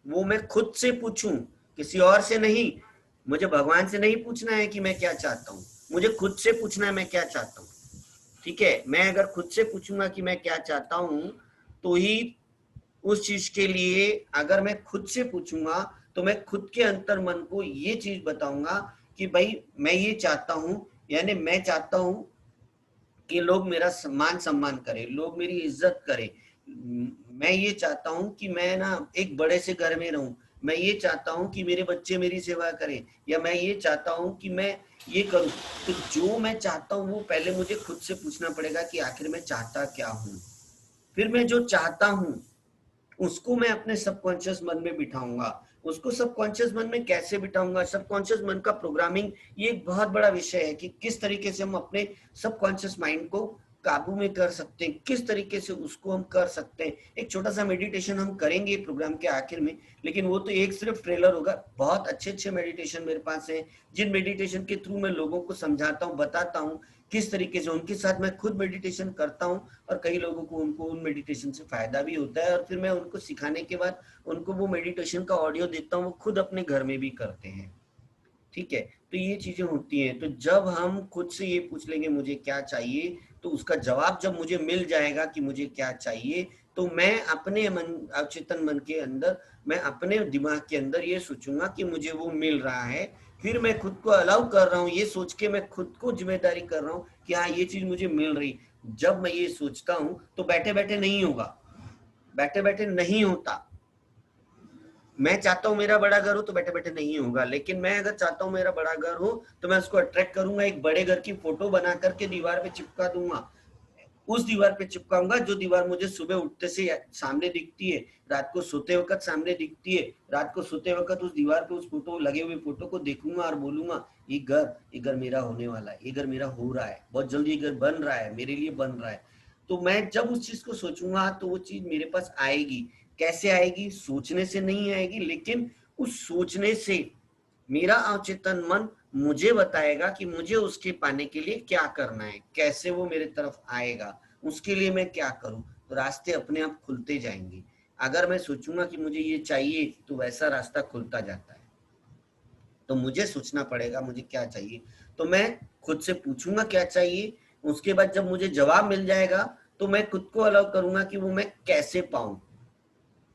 वो मैं खुद से पूछूं, किसी और से नहीं। मुझे भगवान से नहीं पूछना है कि मैं क्या चाहता हूं, मुझे खुद से पूछना है मैं क्या चाहता हूं। ठीक है, मैं अगर खुद से पूछूंगा कि मैं क्या चाहता हूं तो ही उस चीज के लिए, अगर मैं खुद से पूछूंगा तो मैं खुद के अंतर मन को ये चीज बताऊंगा कि भाई मैं ये चाहता हूं, यानी मैं चाहता हूं कि लोग मेरा सम्मान सम्मान करें, लोग मेरी इज्जत करें। मैं ये चाहता हूं कि मैं ना एक बड़े से घर में रहूं, मैं ये चाहता हूं कि मेरे बच्चे मेरी सेवा करें, या मैं ये चाहता हूं कि मैं ये करूं। तो जो मैं चाहता हूं वो पहले मुझे खुद से पूछना पड़ेगा कि आखिर मैं चाहता क्या हूं। फिर मैं जो चाहता हूं उसको मैं अपने सबकॉन्शियस मन में बिठाऊंगा। उसको सबकॉन्शियस मन में कैसे बिठाऊंगा, सबकॉन्शियस मन का प्रोग्रामिंग, ये एक बहुत बड़ा विषय है कि किस तरीके से हम अपने सबकॉन्शियस माइंड को काबू में कर सकते हैं, किस तरीके से उसको हम कर सकते हैं। एक छोटा सा मेडिटेशन हम करेंगे प्रोग्राम के आखिर में, लेकिन वो तो एक सिर्फ ट्रेलर होगा। बहुत अच्छे अच्छे मेडिटेशन मेरे पास हैं, जिन मेडिटेशन के थ्रू मैं लोगों को समझाता हूँ, बताता हूँ किस तरीके से। उनके साथ मैं खुद मेडिटेशन करता हूँ और कई लोगों को उनको उन मेडिटेशन से फायदा भी होता है, और फिर मैं उनको सिखाने के बाद उनको वो मेडिटेशन का ऑडियो देता हूँ, वो खुद अपने घर में भी करते हैं। ठीक है, तो ये चीजें होती हैं। तो जब हम खुद से ये पूछ लेंगे मुझे क्या चाहिए, तो उसका जवाब जब मुझे मिल जाएगा कि मुझे क्या चाहिए, तो मैं अपने मन, अवचेतन मन के अंदर, मैं अपने दिमाग के अंदर ये सोचूंगा कि मुझे वो मिल रहा है। फिर मैं खुद को अलाउ कर रहा हूँ, ये सोच के मैं खुद को जिम्मेदारी कर रहा हूँ कि हाँ ये चीज मुझे मिल रही। जब मैं ये सोचता हूँ तो बैठे बैठे नहीं होगा, बैठे बैठे नहीं होता। मैं चाहता हूँ मेरा बड़ा घर हो तो बैठे बैठे नहीं होगा, लेकिन मैं अगर चाहता हूँ मेरा बड़ा घर हो तो मैं उसको अट्रैक्ट करूंगा, एक बड़े घर की फोटो बना करके दीवार पे चिपका दूंगा। उस दीवार पे चिपकाऊंगा जो दीवार मुझे सुबह उठते से सामने दिखती है, रात को सोते वक्त सामने दिखती है। रात को सोते वक्त उस दीवार पे उस फोटो, लगे हुए फोटो को देखूंगा और बोलूंगा ये घर मेरा होने वाला है, ये घर मेरा हो रहा है, बहुत जल्दी ये घर बन रहा है, मेरे लिए बन रहा है। तो मैं जब उस चीज को सोचूंगा तो वो चीज मेरे पास आएगी। कैसे आएगी? सोचने से नहीं आएगी, लेकिन उस सोचने से मेरा अवचेतन मन मुझे बताएगा कि मुझे उसके पाने के लिए क्या करना है, कैसे वो मेरे तरफ आएगा, उसके लिए मैं क्या करूं। तो रास्ते अपने आप खुलते जाएंगे। अगर मैं सोचूंगा कि मुझे ये चाहिए तो वैसा रास्ता खुलता जाता है। तो मुझे सोचना पड़ेगा मुझे क्या चाहिए, तो मैं खुद से पूछूंगा क्या चाहिए। उसके बाद जब मुझे जवाब मिल जाएगा तो मैं खुद को अलाउ करूंगा कि वो मैं कैसे पाऊं।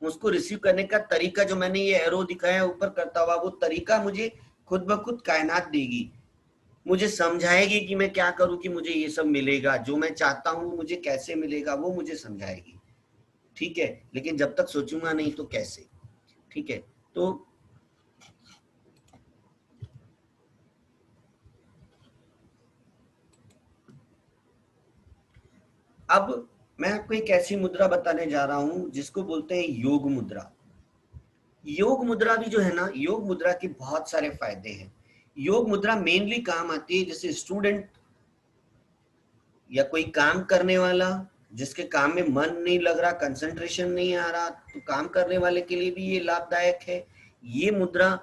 उसको रिसीव करने का तरीका, जो मैंने ये एरो दिखाया ऊपर करता हुआ, वो तरीका मुझे खुद ब खुद कायनात देगी, मुझे समझाएगी कि मैं क्या करूं कि मुझे ये सब मिलेगा, जो मैं चाहता हूं मुझे कैसे मिलेगा, वो मुझे समझाएगी। ठीक है, लेकिन जब तक सोचूंगा नहीं तो कैसे। ठीक है, तो अब मैं आपको एक ऐसी मुद्रा बताने जा रहा हूं जिसको बोलते हैं योग मुद्रा। योग मुद्रा भी जो है ना, योग मुद्रा के बहुत सारे फायदे हैं। योग मुद्रा मेनली काम आती है जैसे स्टूडेंट या कोई काम करने वाला जिसके काम में मन नहीं लग रहा, कंसंट्रेशन नहीं आ रहा, तो काम करने वाले के लिए भी ये लाभदायक है। ये मुद्रा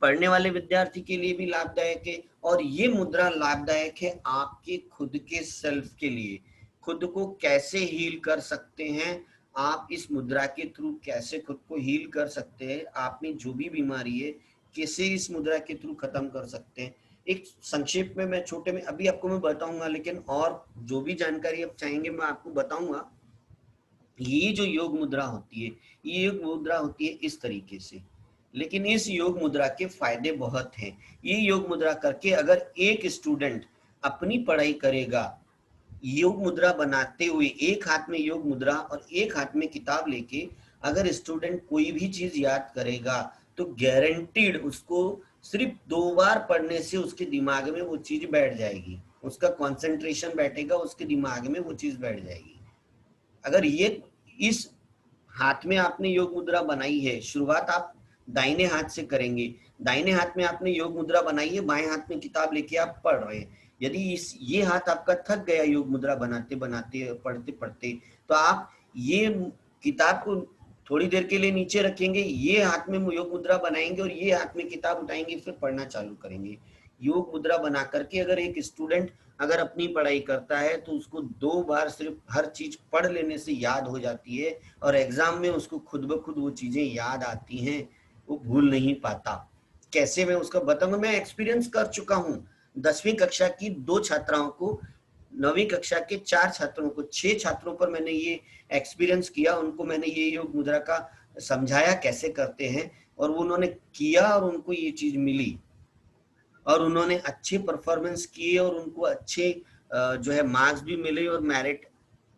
पढ़ने वाले विद्यार्थी के लिए भी लाभदायक है, और ये मुद्रा लाभदायक है आपके खुद के सेल्फ के लिए। खुद को कैसे हील कर सकते हैं आप, इस मुद्रा के थ्रू कैसे खुद को हील कर सकते हैं, आप में जो भी बीमारी है कैसे इस मुद्रा के थ्रू खत्म कर सकते हैं। एक संक्षेप में मैं छोटे में अभी आपको मैं बताऊंगा, लेकिन और जो भी जानकारी आप चाहेंगे मैं आपको बताऊंगा। ये जो योग मुद्रा होती है, ये योग मुद्रा होती है इस तरीके से, लेकिन इस योग मुद्रा के फायदे बहुत हैं। ये योग मुद्रा करके अगर एक स्टूडेंट अपनी पढ़ाई करेगा, योग मुद्रा बनाते हुए, एक हाथ में योग मुद्रा और एक हाथ में किताब लेके अगर स्टूडेंट कोई भी चीज याद करेगा तो गारंटीड उसको सिर्फ 2 बार पढ़ने से उसके दिमाग में वो चीज बैठ जाएगी, उसका कंसंट्रेशन बैठेगा, उसके दिमाग में वो चीज बैठ जाएगी। अगर ये इस हाथ में आपने योग मुद्रा बनाई है, शुरुआत आप दाहिने हाथ से करेंगे, दाहिने हाथ में आपने योग मुद्रा बनाई है, बाएं हाथ में किताब लेके आप पढ़ रहे हैं। यदि इस हाथ आपका थक गया योग मुद्रा बनाते बनाते, पढ़ते पढ़ते, तो आप ये किताब को थोड़ी देर के लिए नीचे रखेंगे, ये हाथ में योग मुद्रा बनाएंगे और ये हाथ में किताब उठाएंगे, फिर पढ़ना चालू करेंगे। योग मुद्रा बना करके अगर एक स्टूडेंट अगर अपनी पढ़ाई करता है तो उसको 2 बार सिर्फ हर चीज पढ़ लेने से याद हो जाती है और एग्जाम में उसको खुद ब खुद वो चीजें याद आती हैं, वो भूल नहीं पाता। कैसे मैं उसका बताऊंगा, मैं एक्सपीरियंस कर चुका हूँ। 10वीं कक्षा की 2 छात्राओं को, 9वीं कक्षा के 4 छात्रों को, 6 छात्रों पर मैंने ये एक्सपीरियंस किया। उनको मैंने ये योग मुद्रा का समझाया कैसे करते हैं और उन्होंने किया और उनको ये चीज मिली और उन्होंने अच्छे परफॉर्मेंस किए और उनको अच्छे जो है मार्क्स भी मिले और मेरिट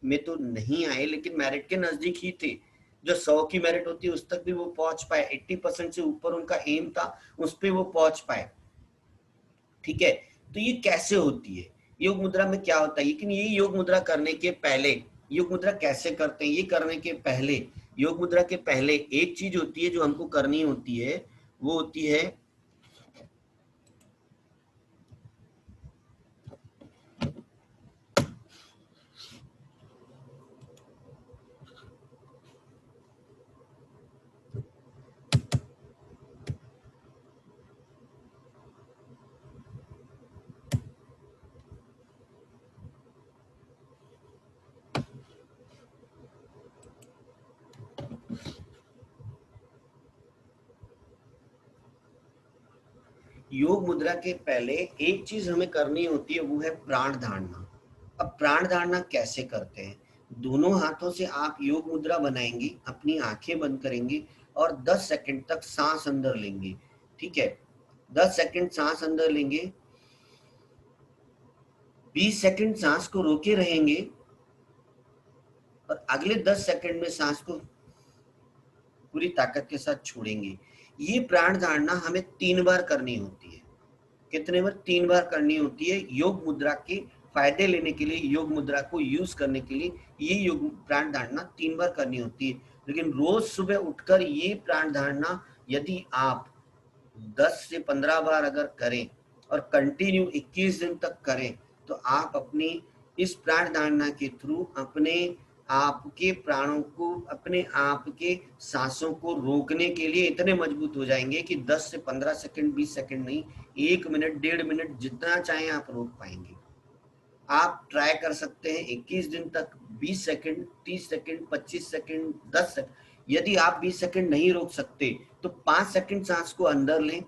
में तो नहीं आए लेकिन मेरिट के नजदीक ही थे। जो 100 की मेरिट होती है उस तक भी वो पहुंच पाए, 80% से ऊपर उनका एम था, उस पर वो पहुंच पाए। ठीक है, तो ये कैसे होती है, योग मुद्रा में क्या होता है। लेकिन ये योग मुद्रा करने के पहले, योग मुद्रा कैसे करते हैं, ये करने के पहले, योग मुद्रा के पहले एक चीज होती है जो हमको करनी होती है, वो होती है योग मुद्रा के पहले एक चीज हमें करनी होती है, वो है प्राण धारणा। अब प्राण धारणा कैसे करते हैं, दोनों हाथों से आप योग मुद्रा बनाएंगे, अपनी आंखें बंद करेंगे और 10 सेकंड तक सांस अंदर लेंगे। ठीक है, 10 सेकंड सांस अंदर लेंगे, 20 सेकंड सांस को रोके रहेंगे और अगले 10 सेकंड में सांस को पूरी ताकत के साथ छोड़ेंगे। ये प्राण धारणा हमें 3 बार करनी होती है। कितने बार? 3 बार करनी होती है। योग मुद्रा के फायदे लेने के लिए, योग मुद्रा को यूज करने के लिए ये योग प्राण धारणा 3 बार करनी होती है। लेकिन रोज सुबह उठकर ये प्राण धारणा यदि आप 10 से 15 बार अगर करें और कंटिन्यू 21 दिन तक करें तो आप अपनी इस प्राण धारणा के थ्रू अपने आपके प्राणों को, अपने आप के सांसों को रोकने के लिए इतने मजबूत हो जाएंगे कि 10 से 15 सेकंड, 20 सेकंड नहीं, 1 मिनट, 1.5 मिनट जितना चाहें आप रोक पाएंगे। आप ट्राई कर सकते हैं 21 दिन तक, 20 सेकंड, 30 सेकंड, 25 सेकंड, 10 सेकंड। यदि आप 20 सेकंड नहीं रोक सकते तो 5 सेकंड सांस को अंदर लें,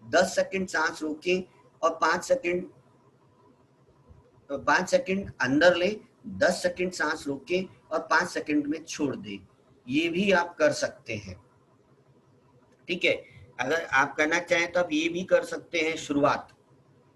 10 सेकंड सांस रोकें और 5 सेकंड अंदर लें, 10 सेकंड सांस रोकें और 5 सेकंड में छोड़ दें। ये भी आप कर सकते हैं। ठीक है, अगर आप करना चाहें तो आप ये भी कर सकते हैं शुरुआत।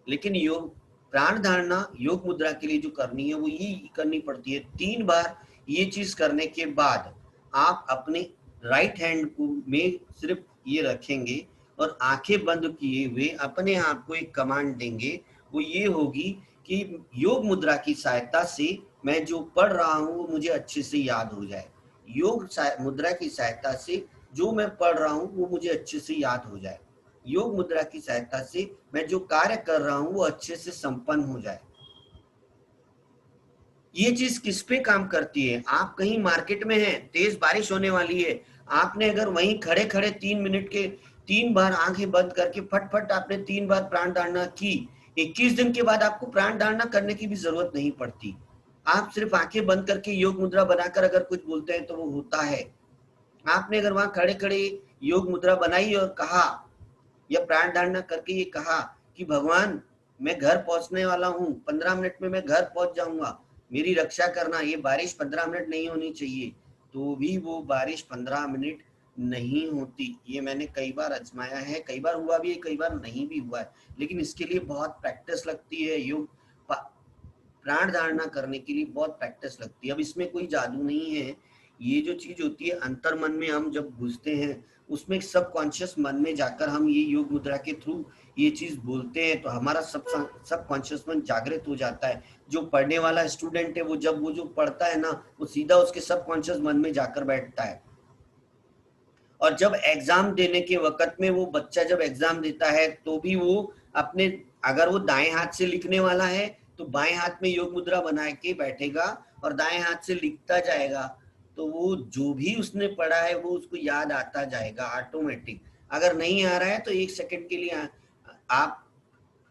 लेकिन योग प्राण धारणा योग मुद्रा के लिए जो करनी है वो ये करनी पड़ती है 3 बार। ये चीज करने के बाद आप अपने राइट हैंड को में सिर्फ ये रखेंगे और आंखें बंद किए हुए अपने आप को एक कमांड देंगे। वो ये होगी कि योग मुद्रा की सहायता से मैं जो पढ़ रहा हूँ वो मुझे अच्छे से याद हो जाए। योग मुद्रा की सहायता से जो मैं पढ़ रहा हूँ वो मुझे अच्छे से याद हो जाए। योग मुद्रा की सहायता से मैं जो कार्य कर रहा हूं वो अच्छे से संपन्न हो जाए। ये चीज किस पे काम करती है? आप कहीं मार्केट में हैं, तेज बारिश होने वाली है, आपने अगर वहीं खड़े खड़े 3 मिनट के 3 बार आंखें बंद करके फटफट आपने 3 बार प्राण धारणा की, 21 दिन के बाद आपको प्राण धारणा करने की भी जरूरत नहीं पड़ती। आप सिर्फ आंखें बंद करके योग मुद्रा बनाकर अगर कुछ बोलते हैं तो वो होता है। आपने अगर वहां खड़े खड़े योग मुद्रा बनाई और कहा या प्राण धारणा करके ये कहा कि भगवान मैं घर पहुंचने वाला हूँ, 15 मिनट में मैं घर पहुंच जाऊंगा, मेरी रक्षा करना, ये बारिश 15 मिनट नहीं होनी चाहिए, तो भी वो बारिश 15 मिनट नहीं होती। ये मैंने कई बार आजमाया है, कई बार हुआ भी है, कई बार नहीं भी हुआ है। लेकिन इसके लिए बहुत प्रैक्टिस लगती है। योग प्राण धारणा करने के लिए बहुत प्रैक्टिस लगती है। अब इसमें कोई जादू नहीं है। ये जो चीज होती है अंतर मन में हम जब घुसते हैं उसमें सब कॉन्शियस मन में जाकर हम ये योग मुद्रा के थ्रू ये चीज बोलते हैं तो हमारा सब कॉन्शियस मन जागृत हो जाता है। जो पढ़ने वाला स्टूडेंट है वो जब वो जो पढ़ता है ना वो सीधा उसके सब कॉन्शियस मन में जाकर बैठता है। और जब एग्जाम देने के वक्त में वो बच्चा जब एग्जाम देता है तो भी वो अपने, अगर वो दाएं हाथ से लिखने वाला है तो बाएं हाथ में योग मुद्रा बना के बैठेगा और दाएं हाथ से लिखता जाएगा। तो वो जो भी उसने पढ़ा है वो उसको याद आता जाएगा ऑटोमेटिक। अगर नहीं आ रहा है तो 1 सेकंड के लिए आप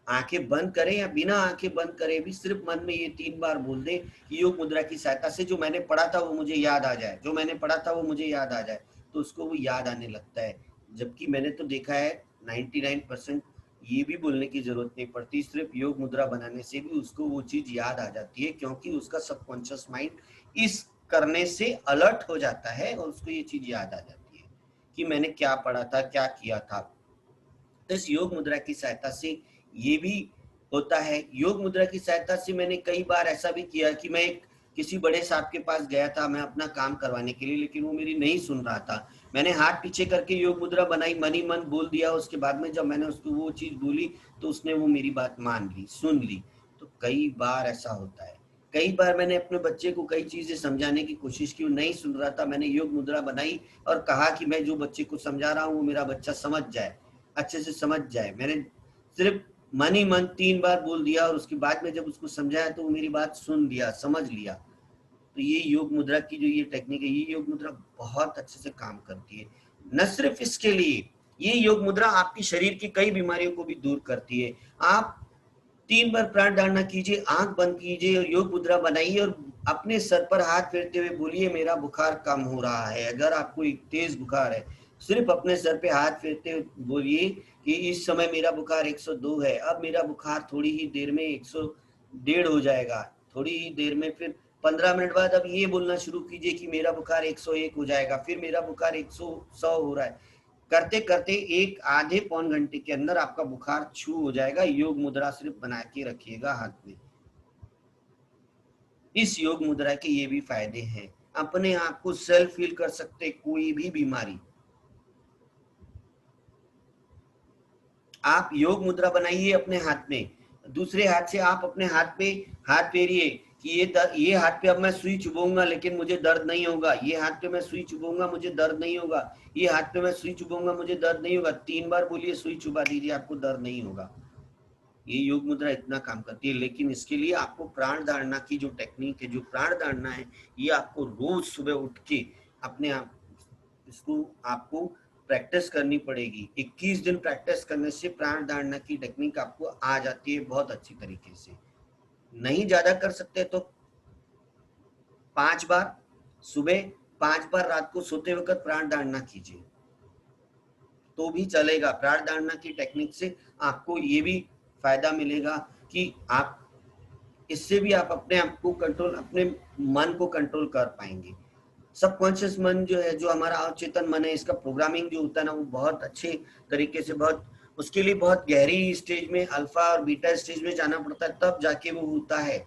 आंखें बंद करें या बिना आंखें बंद करे भी सिर्फ मन में ये 3 बार बोल दें कि योग मुद्रा की सहायता से जो मैंने पढ़ा था वो मुझे याद आ जाए, जो मैंने पढ़ा था वो मुझे याद आ जाए, तो उसको वो याद आने लगता है। जबकि मैंने तो देखा है 99% ये भी बोलने की जरूरत नहीं पड़ती, सिर्फ योग मुद्रा बनाने से भी उसको वो चीज याद आ जाती है, क्योंकि उसका सबकॉन्शियस माइंड इस करने से अलर्ट हो जाता है और उसको ये चीज याद आ जाती है कि मैंने क्या पढ़ा था, क्या किया था। तो इस योग मुद्रा की सहायता से ये भी होता है। योग मुद्रा की सहायता से मैंने कई बार ऐसा भी किया कि मैं एक किसी बड़े साहब के पास गया था मैं अपना काम करवाने के लिए, लेकिन वो मेरी नहीं सुन रहा था। मैंने हाथ पीछे करके योग मुद्रा बनाई, मन ही मन बोल दिया। उसके बाद में जब मैंने उसको वो चीज बोली तो उसने वो मेरी बात मान ली, सुन ली। तो कई बार ऐसा होता है। कई बार मैंने अपने बच्चे को कई चीजें समझाने की कोशिश की, वो नहीं सुन रहा था। मैंने योग मुद्रा बनाई और कहा कि मैं जो बच्चे को समझा रहा हूँ वो मेरा बच्चा समझ जाए, अच्छे से समझ जाए। मैंने सिर्फ मन ही मन 3 बार बोल दिया और उसके बाद में जब उसको समझाया तो वो मेरी बात सुन लिया, समझ लिया। तो ये योग मुद्रा की जो ये टेक्निक है, ये योग मुद्रा बहुत अच्छे से काम करती है। न सिर्फ इसके लिए, ये योग मुद्रा आपकी शरीर की कई बीमारियों को भी दूर करती है। आप 3 बार प्राण धारणा कीजिए, आंख बंद कीजिए और योग मुद्रा बनाइए और अपने सर पर हाथ फेरते हुए बोलिए मेरा बुखार कम हो रहा है। अगर आपको एक तेज बुखार है, सिर्फ अपने सर पे हाथ फेरते हुए बोलिए कि इस समय मेरा बुखार 102 है, अब मेरा बुखार थोड़ी ही देर में 101.5 हो जाएगा, थोड़ी ही देर में फिर 15 मिनट बाद अब ये बोलना शुरू कीजिए कि मेरा बुखार 101 हो जाएगा, फिर मेरा बुखार 100 हो रहा है। करते करते एक आधे पौन घंटे के अंदर आपका बुखार छू हो जाएगा। योग मुद्रा सिर्फ बना के रखिएगा हाथ में। इस योग मुद्रा के ये भी फायदे हैं, अपने आप को सेल्फ हील कर सकते कोई भी बीमारी। आप योग मुद्रा बनाइए अपने हाथ में, दूसरे हाथ से आप अपने हाथ पे हाथ फेरिए कि ये हाथ पे अब मैं सुई चुभूंगा लेकिन मुझे दर्द नहीं होगा, ये हाथ पे मैं सुई चुभूंगा मुझे दर्द नहीं होगा, ये हाथ पे मैं सुई चुभूंगा मुझे दर्द नहीं होगा। 3 बार बोलिए, सुई चुभा दीजिए, आपको दर्द नहीं होगा। ये योग मुद्रा इतना काम करती है। लेकिन इसके लिए आपको प्राण धारणा की जो टेक्निक है, जो प्राण धारणा है, ये आपको रोज सुबह उठ के अपने आप इसको आपको प्रैक्टिस करनी पड़ेगी। 21 दिन प्रैक्टिस करने से प्राण धारणा की टेक्निक आपको आ जाती है बहुत अच्छी तरीके से। नहीं ज्यादा कर सकते तो 5 बार सुबह, 5 बार रात को सोते वक्त प्राण धारणा कीजिए तो भी चलेगा। प्राण धारणा की टेक्निक से आपको ये भी फायदा मिलेगा कि आप इससे भी आप अपने आप को कंट्रोल, अपने मन को कंट्रोल कर पाएंगे। सबकॉन्शियस मन जो है, जो हमारा अवचेतन मन है, इसका प्रोग्रामिंग जो होता है ना, वो बहुत अच्छे तरीके से, बहुत उसके लिए बहुत गहरी स्टेज में, अल्फा और बीटा स्टेज में जाना पड़ता है, तब जाके वो होता है।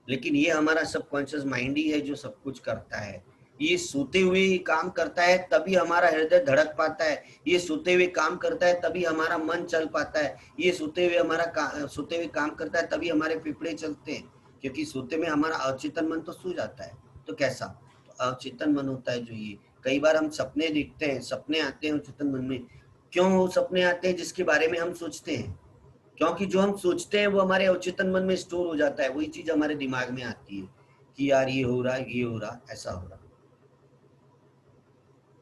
लेकिन ये हमारा सबकॉन्शियस माइंड ही है जो सब कुछ करता है। ये सोते हुए काम करता है तभी हमारा हृदय धड़क पाता है, ये सोते हुए काम करता है तभी हमारा मन चल पाता है, ये सोते हुए सोते हुए काम करता है तभी हमारे फेफड़े चलते हैं। क्योंकि सोते में हमारा अवचेतन मन तो सो जाता है। तो कैसा, तो अवचेतन मन होता है जो ये, कई बार हम सपने देखते हैं, सपने आते हैं अवचेतन मन में। क्यों वो सपने आते हैं? जिसके बारे में हम सोचते हैं। क्योंकि जो हम सोचते हैं वो हमारे अवचेतन मन में स्टोर हो जाता है, वही चीज हमारे दिमाग में आती है कि यार ये हो रहा है, ये हो रहा, ऐसा हो रहा।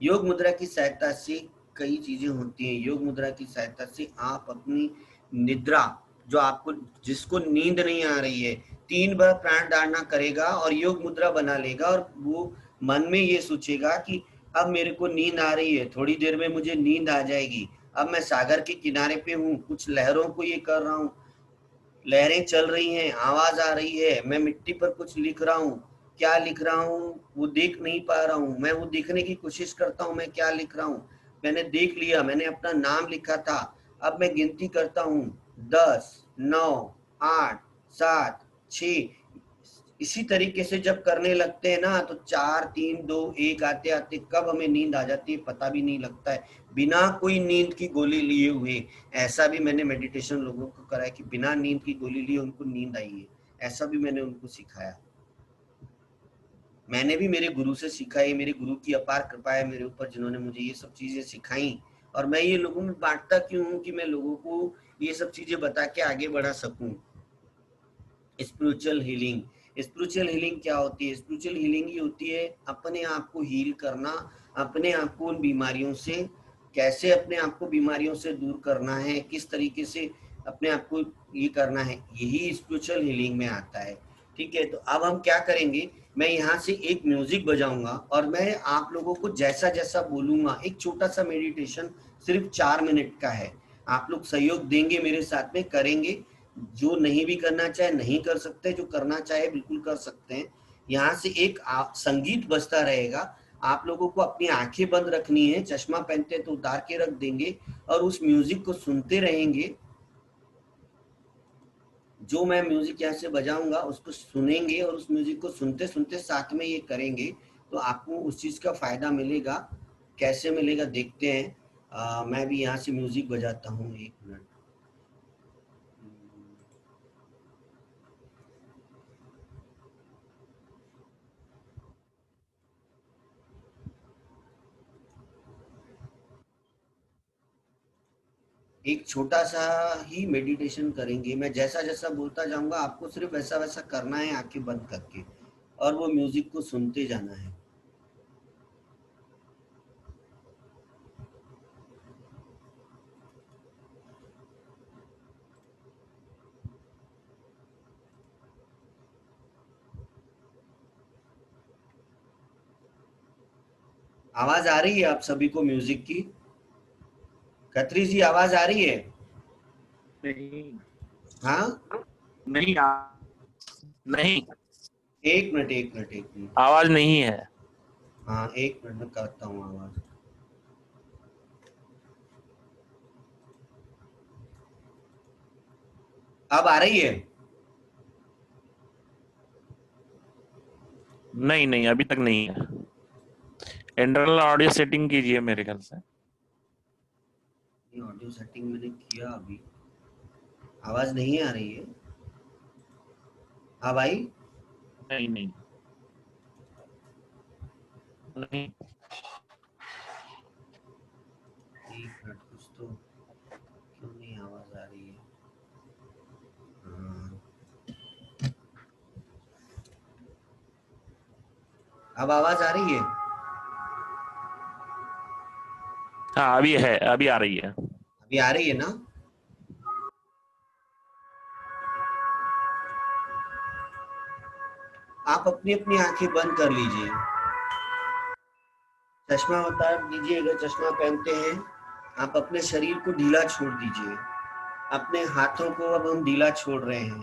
योग मुद्रा की सहायता से कई चीजें होती हैं। योग मुद्रा की सहायता से आप अपनी निद्रा, जो आपको, जिसको नींद नहीं आ रही है, 3 बार प्राण धारणा करेगा और योग मुद्रा बना लेगा और वो मन में ये सोचेगा कि अब मेरे को नींद आ रही है, थोड़ी देर में मुझे नींद आ जाएगी, अब मैं सागर के किनारे पे हूँ, कुछ लहरों को ये कर रहा हूँ, लहरें चल रही हैं, आवाज आ रही है, मैं मिट्टी पर कुछ लिख रहा हूँ, क्या लिख रहा हूँ वो देख नहीं पा रहा हूँ, मैं वो देखने की कोशिश करता हूँ मैं क्या लिख रहा हूँ। मैंने देख लिया, मैंने अपना नाम लिखा था, अब मैं गिनती करता हूँ, 10, 9, 8, 7, 6। इसी तरीके से जब करने लगते हैं ना तो 4, 3, 2, 1 आते आते कब हमें नींद आ जाती है पता भी नहीं लगता है, बिना कोई नींद की गोली लिए हुए। ऐसा भी मैंने मेडिटेशन लोगों को कराया कि बिना नींद की गोली लिए उनको नींद आई है, ऐसा भी मैंने उनको सिखाया। मैंने भी मेरे गुरु से सीखा है, मेरे गुरु की अपार कृपा है मेरे ऊपर, जिन्होंने मुझे ये सब चीजें सिखाई। और मैं ये लोगों में बांटता क्यों हूँ कि मैं लोगों को ये सब चीजें बता के आगे बढ़ा सकूं। स्पिरिचुअल हीलिंग, स्पिरिचुअल हीलिंग क्या होती है? स्पिरिचुअल हीलिंग ही होती है अपने आप को हील करना, अपने आप को उन बीमारियों से, कैसे अपने आप को बीमारियों से दूर करना है, किस तरीके से अपने आप को ये करना है, यही स्पिरिचुअल हीलिंग में आता है। ठीक है, तो अब हम क्या करेंगे, मैं यहाँ से एक म्यूजिक बजाऊंगा और मैं आप लोगों को जैसा जैसा बोलूंगा, एक छोटा सा मेडिटेशन सिर्फ 4 मिनट का है, आप लोग सहयोग देंगे मेरे साथ में, करेंगे। जो नहीं भी करना चाहे नहीं कर सकते, जो करना चाहे बिल्कुल कर सकते हैं। यहाँ से एक संगीत बजता रहेगा, आप लोगों को अपनी आंखें बंद रखनी है, चश्मा पहनते तो उतार के रख देंगे और उस म्यूजिक को सुनते रहेंगे। जो मैं म्यूजिक यहाँ से बजाऊंगा उसको सुनेंगे और उस म्यूजिक को सुनते सुनते साथ में ये करेंगे, तो आपको उस चीज का फायदा मिलेगा। कैसे मिलेगा देखते हैं। मैं भी यहाँ से म्यूजिक बजाता हूँ, 1 मिनट। एक छोटा सा ही मेडिटेशन करेंगे, मैं जैसा जैसा बोलता जाऊंगा आपको सिर्फ वैसा वैसा करना है, आंखें बंद करके, और वो म्यूजिक को सुनते जाना है। आवाज आ रही है आप सभी को म्यूजिक की? खत्री जी आवाज आ रही है? नहीं। हाँ, नहीं नहीं, 1 मिनट 1 मिनट 1 मिनट। आवाज नहीं है। हाँ, 1 मिनट में करता हूँ आवाज। अब आ रही है? नहीं नहीं, अभी तक नहीं है। इंटरनल ऑडियो सेटिंग कीजिए मेरे ख्याल से। ऑडियो सेटिंग मैंने किया अभी, आवाज नहीं आ रही है। हाँ भाई, नहीं नहीं नहीं। 1 मिनट, कुछ तो क्यों नहीं आवाज आ रही है? हाँ, अब आवाज आ रही है? हाँ अभी है, अभी आ रही है। अभी आ रही है ना? आप अपनी अपनी आंखें बंद कर लीजिए, चश्मा उतार दीजिए अगर चश्मा पहनते हैं। आप अपने शरीर को ढीला छोड़ दीजिए, अपने हाथों को अब हम ढीला छोड़ रहे हैं।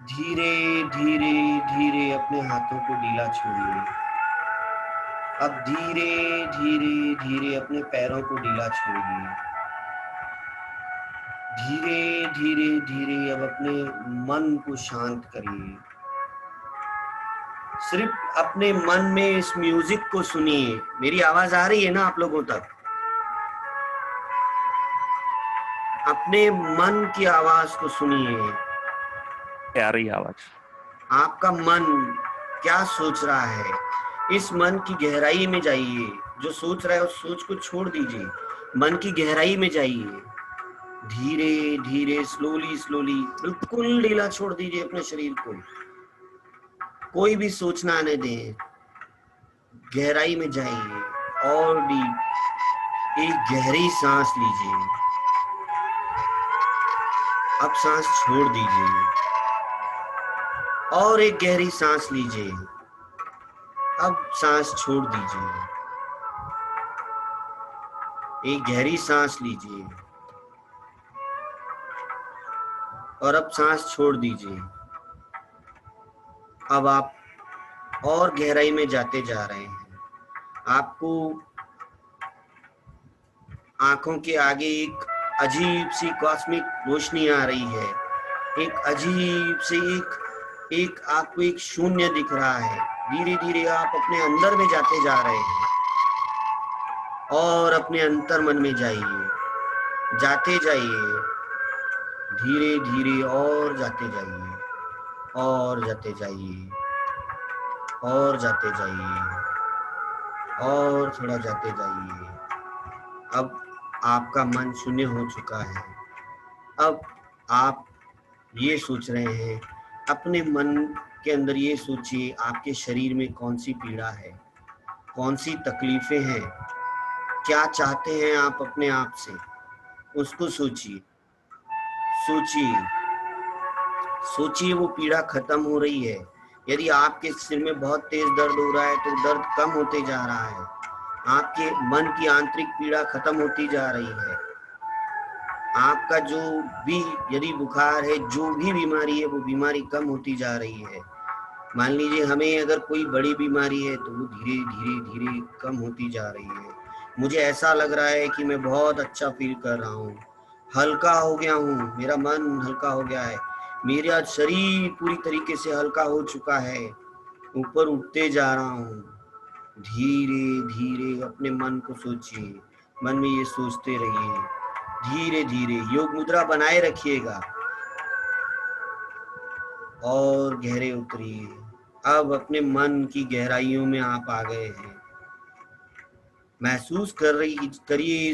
धीरे धीरे धीरे अपने हाथों को ढीला छोड़िए। अब धीरे धीरे धीरे अपने पैरों को ढीला छोड़िए। धीरे धीरे धीरे अब अपने मन को शांत करिए। सिर्फ अपने मन में इस म्यूजिक को सुनिए। मेरी आवाज आ रही है ना आप लोगों तक? अपने मन की आवाज को सुनिए। आ रही है आवाज। आपका मन क्या सोच रहा है, इस मन की गहराई में जाइए। जो सोच रहा है उस सोच को छोड़ दीजिए, मन की गहराई में जाइए। धीरे धीरे स्लोली स्लोली बिल्कुल ढीला छोड़ दीजिए अपने शरीर को, कोई भी सोचना आने दें। गहराई में जाइए और डीप, एक गहरी सांस लीजिए। अब सांस छोड़ दीजिए और एक गहरी सांस लीजिए। अब सांस छोड़ दीजिए, एक गहरी सांस लीजिए और अब सांस छोड़ दीजिए। अब आप और गहराई में जाते जा रहे हैं। आपको आंखों के आगे एक अजीब सी कॉस्मिक रोशनी आ रही है। एक अजीब से एक आपको एक शून्य दिख रहा है। धीरे धीरे आप अपने अंदर में जाते जा रहे हैं और अपने अंतर मन में जाइए, जाते जाइए धीरे धीरे, और जाते जाइए और जाते जाइए और जाते जाइए और थोड़ा जाते जाइए। अब आपका मन शून्य हो चुका है। अब आप ये सोच रहे हैं, अपने मन के अंदर ये सोचिए आपके शरीर में कौन सी पीड़ा है, कौन सी तकलीफें हैं, क्या चाहते हैं आप अपने आप से, उसको सोचिए। सोचिए सोचिए वो पीड़ा खत्म हो रही है। यदि आपके सिर में बहुत तेज दर्द हो रहा है तो दर्द कम होते जा रहा है। आपके मन की आंतरिक पीड़ा खत्म होती जा रही है। आपका जो भी यदि बुखार है, जो भी बीमारी है, वो बीमारी कम होती जा रही है। मान लीजिए हमें अगर कोई बड़ी बीमारी है तो वो धीरे धीरे धीरे कम होती जा रही है। मुझे ऐसा लग रहा है कि मैं बहुत अच्छा फील कर रहा हूँ, हल्का हो गया हूँ, मेरा मन हल्का हो गया है, मेरा शरीर पूरी तरीके से हल्का हो चुका है, ऊपर उठते जा रहा हूँ। धीरे धीरे अपने मन को सोचिए, मन में ये सोचते रहिए, धीरे धीरे योग मुद्रा बनाए रखिएगा और गहरे उतरिए। अब अपने मन की गहराइयों में आप आ गए हैं। महसूस करिए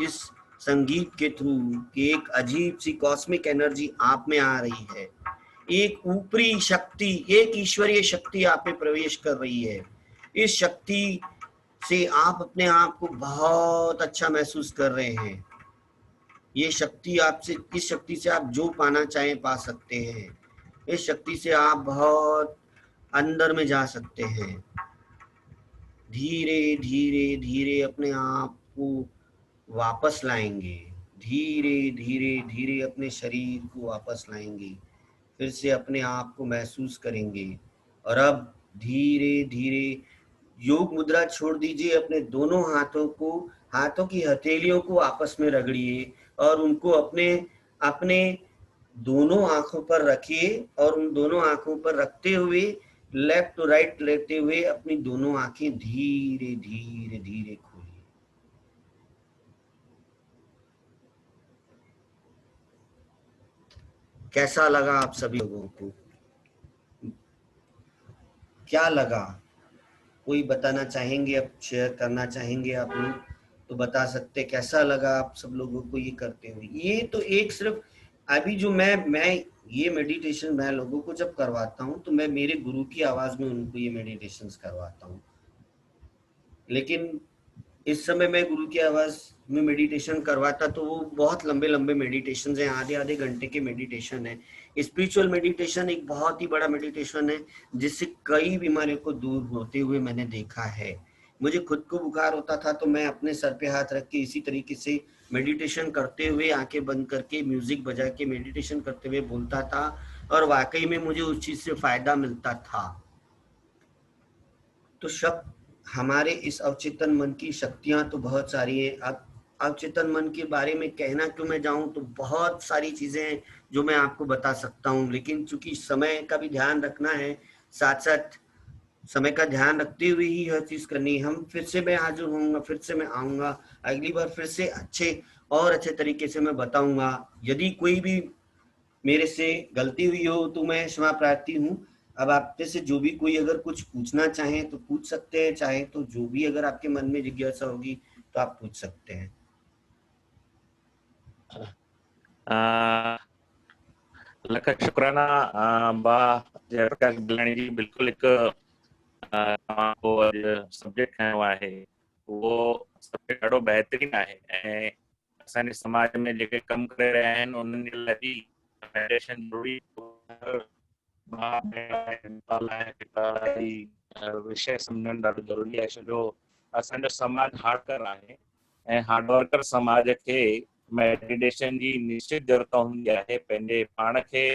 इस संगीत के थ्रू कि एक अजीब सी कॉस्मिक एनर्जी आप में आ रही है। एक ऊपरी शक्ति, एक ईश्वरीय शक्ति आप में प्रवेश कर रही है। इस शक्ति से आप अपने आप को बहुत अच्छा महसूस कर रहे हैं। ये शक्ति आपसे, इस शक्ति से आप जो पाना चाहें पा सकते हैं। इस शक्ति से आप बहुत अंदर में जा सकते हैं। धीरे धीरे धीरे अपने आप को वापस लाएंगे, धीरे धीरे धीरे अपने शरीर को वापस लाएंगे, फिर से अपने आप को महसूस करेंगे। और अब धीरे धीरे योग मुद्रा छोड़ दीजिए, अपने दोनों हाथों को, हाथों की हथेलियों को आपस में रगड़िए और उनको अपने अपने दोनों आंखों पर रखिए और उन दोनों आंखों पर रखते हुए लेफ्ट टू राइट लेते हुए अपनी दोनों आंखें धीरे धीरे धीरे खोलिए। कैसा लगा आप सभी लोगों को? क्या लगा? कोई बताना चाहेंगे, अब शेयर करना चाहेंगे आप लोग तो बता सकते। कैसा लगा आप सब लोगों को ये करते हुए? ये तो एक सिर्फ अभी जो मैं ये मेडिटेशन मैं लोगों को जब करवाता हूँ तो मैं मेरे गुरु की आवाज में उनको ये मेडिटेशंस करवाता हूँ। लेकिन इस समय मैं गुरु की आवाज में मेडिटेशन करवाता तो वो बहुत लंबे लंबे मेडिटेशन हैं, आधे आधे घंटे के मेडिटेशन है। स्पिरिचुअल मेडिटेशन एक बहुत ही बड़ा मेडिटेशन है जिससे कई बीमारियों को दूर होते हुए मैंने देखा है। मुझे खुद को बुखार होता था तो मैं अपने सर पे हाथ रख के इसी तरीके से मेडिटेशन करते हुए, आंखें बंद करके, म्यूजिक बजा के मेडिटेशन करते हुए बोलता था और वाकई में मुझे उस चीज से फायदा मिलता था। तो शब्द, हमारे इस अवचेतन मन की शक्तियां तो बहुत सारी हैं। अब अवचेतन मन के बारे में कहना क्यों मैं जाऊं तो बहुत सारी चीजें हैं जो मैं आपको बता सकता हूं, लेकिन चूंकि समय का भी ध्यान रखना है, साथ साथ समय का ध्यान रखते हुए ही हर चीज करनी है। हम फिर से मैं हाजिर होऊंगा, फिर से मैं आऊंगा अगली बार, फिर से अच्छे और अच्छे तरीके से मैं बताऊंगा। यदि कोई भी मेरे से गलती हुई हो तो मैं क्षमा प्रार्थी हूँ। अब आप में से जो भी कोई अगर कुछ पूछना चाहें तो पूछ सकते हैं, चाहे तो जो भी अगर आपके मन में जिज्ञासा होगी तो आप पूछ सकते हैं। लख शुक्राना बा जयप्रकाश बिलाणी जी। बिल्कुल एक तव्हांजो अॼु सब्जेक्ट खयों आहे उहो सब्जेक्ट ॾाढो बहितरीनु आहे ऐं असांजे समाज में जेके कमु करे रहिया आहिनि उन्हनि जे लाइ बि मेडिटेशन ज़रूरी विषय सम्झणु ॾाढो ज़रूरी आहे। छो जो असांजो समाज हार्डकर आहे ऐं हार्डवर्कर समाज खे मेडिटेशन जी निश्चित ज़रूरत हूंदी आहे। पंहिंजे पाण खे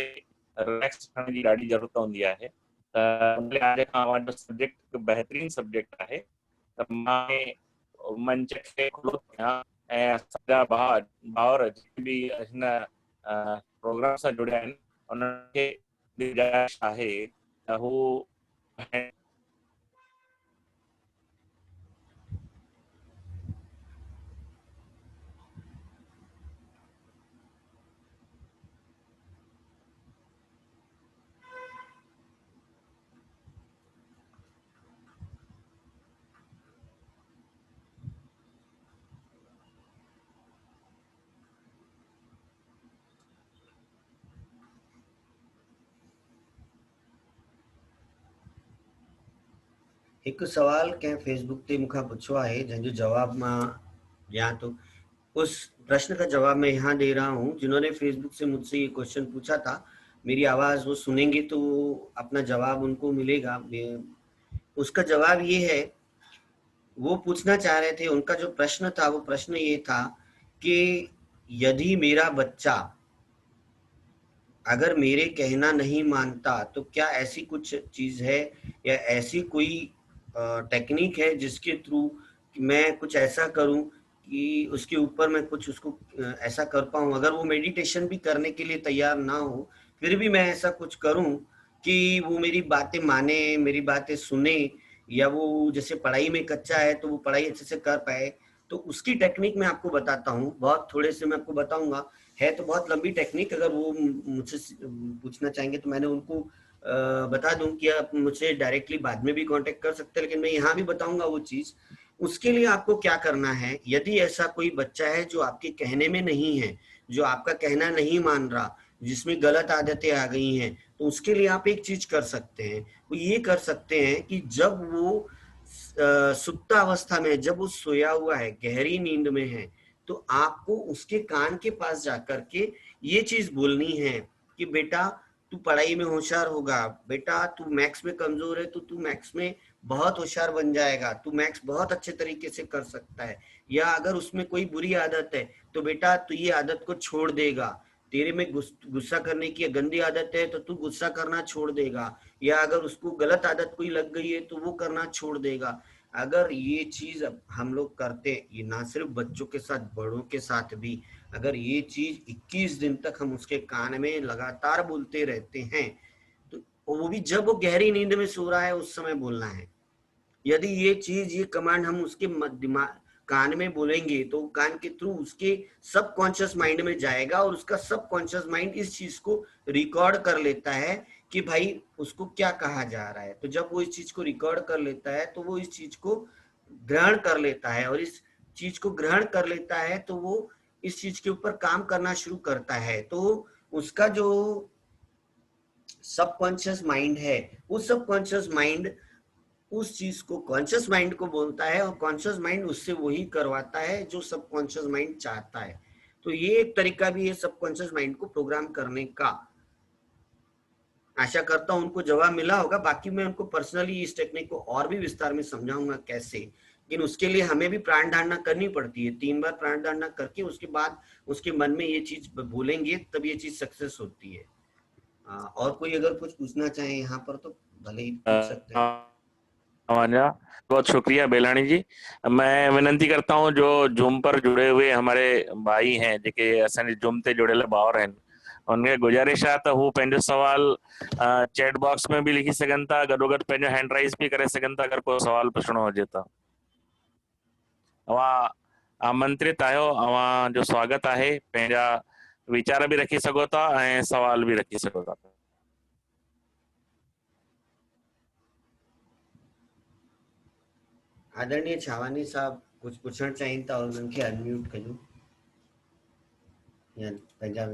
रिलैक्स करण जी ॾाढी ज़रूरत हूंदी आहे। त उन लिहाज़ खां मुंहिंजो सब्जेक्ट बहितरीनु सब्जेक्ट आहे। त मां मंच खे खुलो कयां ऐं असांजा भाउर जेके बि हिन प्रोग्राम सां जुड़िया आहिनि उन्हनि खे गुजारिश आहे त हू हिकु सवाल कंहिं फेसबुक ते मूंखां पुछो आहे जंहिंजो जवाब मां ॾियां थो। उस प्रश्न का जवाब मैं यहाँ दे रहा हूँ। जिन्होंने फेसबुक से मुझसे ये क्वेश्चन पूछा था, मेरी आवाज़ वो सुनेंगे तो अपना जवाब उनको मिलेगा। उसका जवाब ये है, वो पूछना चाह रहे थे, उनका जो प्रश्न था वो प्रश्न ये था कि यदि मेरा बच्चा अगर मेरे कहना नहीं मानता तो क्या ऐसी कुछ चीज़ है या ऐसी कोई टेक्निक है जिसके थ्रू मैं कुछ ऐसा करूं कि उसके ऊपर मैं कुछ उसको ऐसा कर पाऊं। अगर वो मेडिटेशन भी करने के लिए तैयार ना हो, फिर भी मैं ऐसा कुछ करूं कि वो मेरी बातें माने, मेरी बातें सुने, या वो जैसे पढ़ाई में कच्चा है तो वो पढ़ाई अच्छे से कर पाए। तो उसकी टेक्निक मैं आपको बताता हूँ, बहुत थोड़े से मैं आपको बताऊंगा। है तो बहुत लंबी टेक्निक, अगर वो मुझसे पूछना चाहेंगे तो मैंने उनको बता दूं कि आप मुझसे डायरेक्टली बाद में भी कांटेक्ट कर सकते हैं, लेकिन मैं यहाँ भी बताऊंगा वो चीज़। उसके लिए आपको क्या करना है, यदि ऐसा कोई बच्चा है जो आपके कहने में नहीं है, जो आपका कहना नहीं मान रहा, जिसमें गलत आदतें आ गई हैं, तो उसके लिए आप एक चीज कर सकते हैं। वो ये कर सकते हैं कि जब वो सुप्तावस्था में, जब वो सोया हुआ है, गहरी नींद में है, तो आपको उसके कान के पास जाकर के ये चीज बोलनी है कि बेटा तू पढ़ाई में होशियार होगा, बेटा तू मैथ्स में कमजोर है तो तू मैथ्स में बहुत होशियार बन जाएगा, तू मैथ्स बहुत अच्छे तरीके से कर सकता है। या अगर उसमें कोई बुरी आदत है तो बेटा तू ये आदत को छोड़ देगा। तेरे में गुस्सा करने की गंदी आदत है तो तू गुस्सा करना छोड़ देगा, या अगर उसको गलत आदत कोई लग गई है तो वो करना छोड़ देगा। अगर ये चीज हम लोग करते, ये ना सिर्फ बच्चों के साथ, बड़ों के साथ भी, अगर ये चीज 21 दिन तक हम उसके कान में लगातार बोलते रहते हैं, तो वो भी जब वो गहरी नींद में सो रहा है उस समय बोलना है। यदि ये चीज, ये कमांड हम उसके दिमाग कान में बोलेंगे तो कान के थ्रू उसके सबकॉन्शियस माइंड में जाएगा, और उसका सबकॉन्शियस माइंड इस चीज को रिकॉर्ड कर लेता है कि भाई उसको क्या कहा जा रहा है। तो जब वो इस चीज को रिकॉर्ड कर लेता है तो वो इस चीज को ग्रहण कर लेता है, और इस चीज को ग्रहण कर लेता है तो वो इस चीज के ऊपर काम करना शुरू करता है। तो उसका जो सबकॉन्शियस माइंड है, वो सबकॉन्शियस माइंड उस चीज को कॉन्शियस माइंड को बोलता है, और कॉन्शियस माइंड उससे वही करवाता है जो सबकॉन्शियस माइंड चाहता है। तो ये एक तरीका भी है सबकॉन्शियस माइंड को प्रोग्राम करने का। आशा करता हूं उनको जवाब मिला होगा। बाकी मैं उनको पर्सनली इस टेक्निक को और भी विस्तार में समझाऊंगा कैसे, लेकिन उसके लिए हमें भी प्राण धारणा करनी पड़ती है। 3 बार प्राण धारणा करके उसके बाद उसके मन में ये चीज बोलेंगे तब ये चीज सक्सेस होती है। और कोई अगर कुछ पूछना चाहे यहाँ पर तो भले ही पूछ सकते हैं। हमारा बहुत शुक्रिया बेलाणी जी। मैं विनंती करता हूँ जो जूम पर जुड़े हुए हमारे भाई हैं, जेके असांजे जूम ते जुड़ियल भाउर आहिनि, उनखे गुज़ारिश आहे त हू पंहिंजो सवाल चैट बॉक्स में भी लिखी सघनि था, गॾोगॾु पंहिंजो हैंड राइज भी करे सघनि था अगर कोई सवाल पुछणो हुजे त। अवां आमंत्रित आहियो, अवां जो स्वागत आहे। पंहिंजा वीचार भी रखी सघो था ऐं सवाल भी रखी सघो था। आदरणीय छावानी साहब कुछ पूछण चाहिनि था, उन्हनि खे अनम्यूट कजो या पंहिंजा।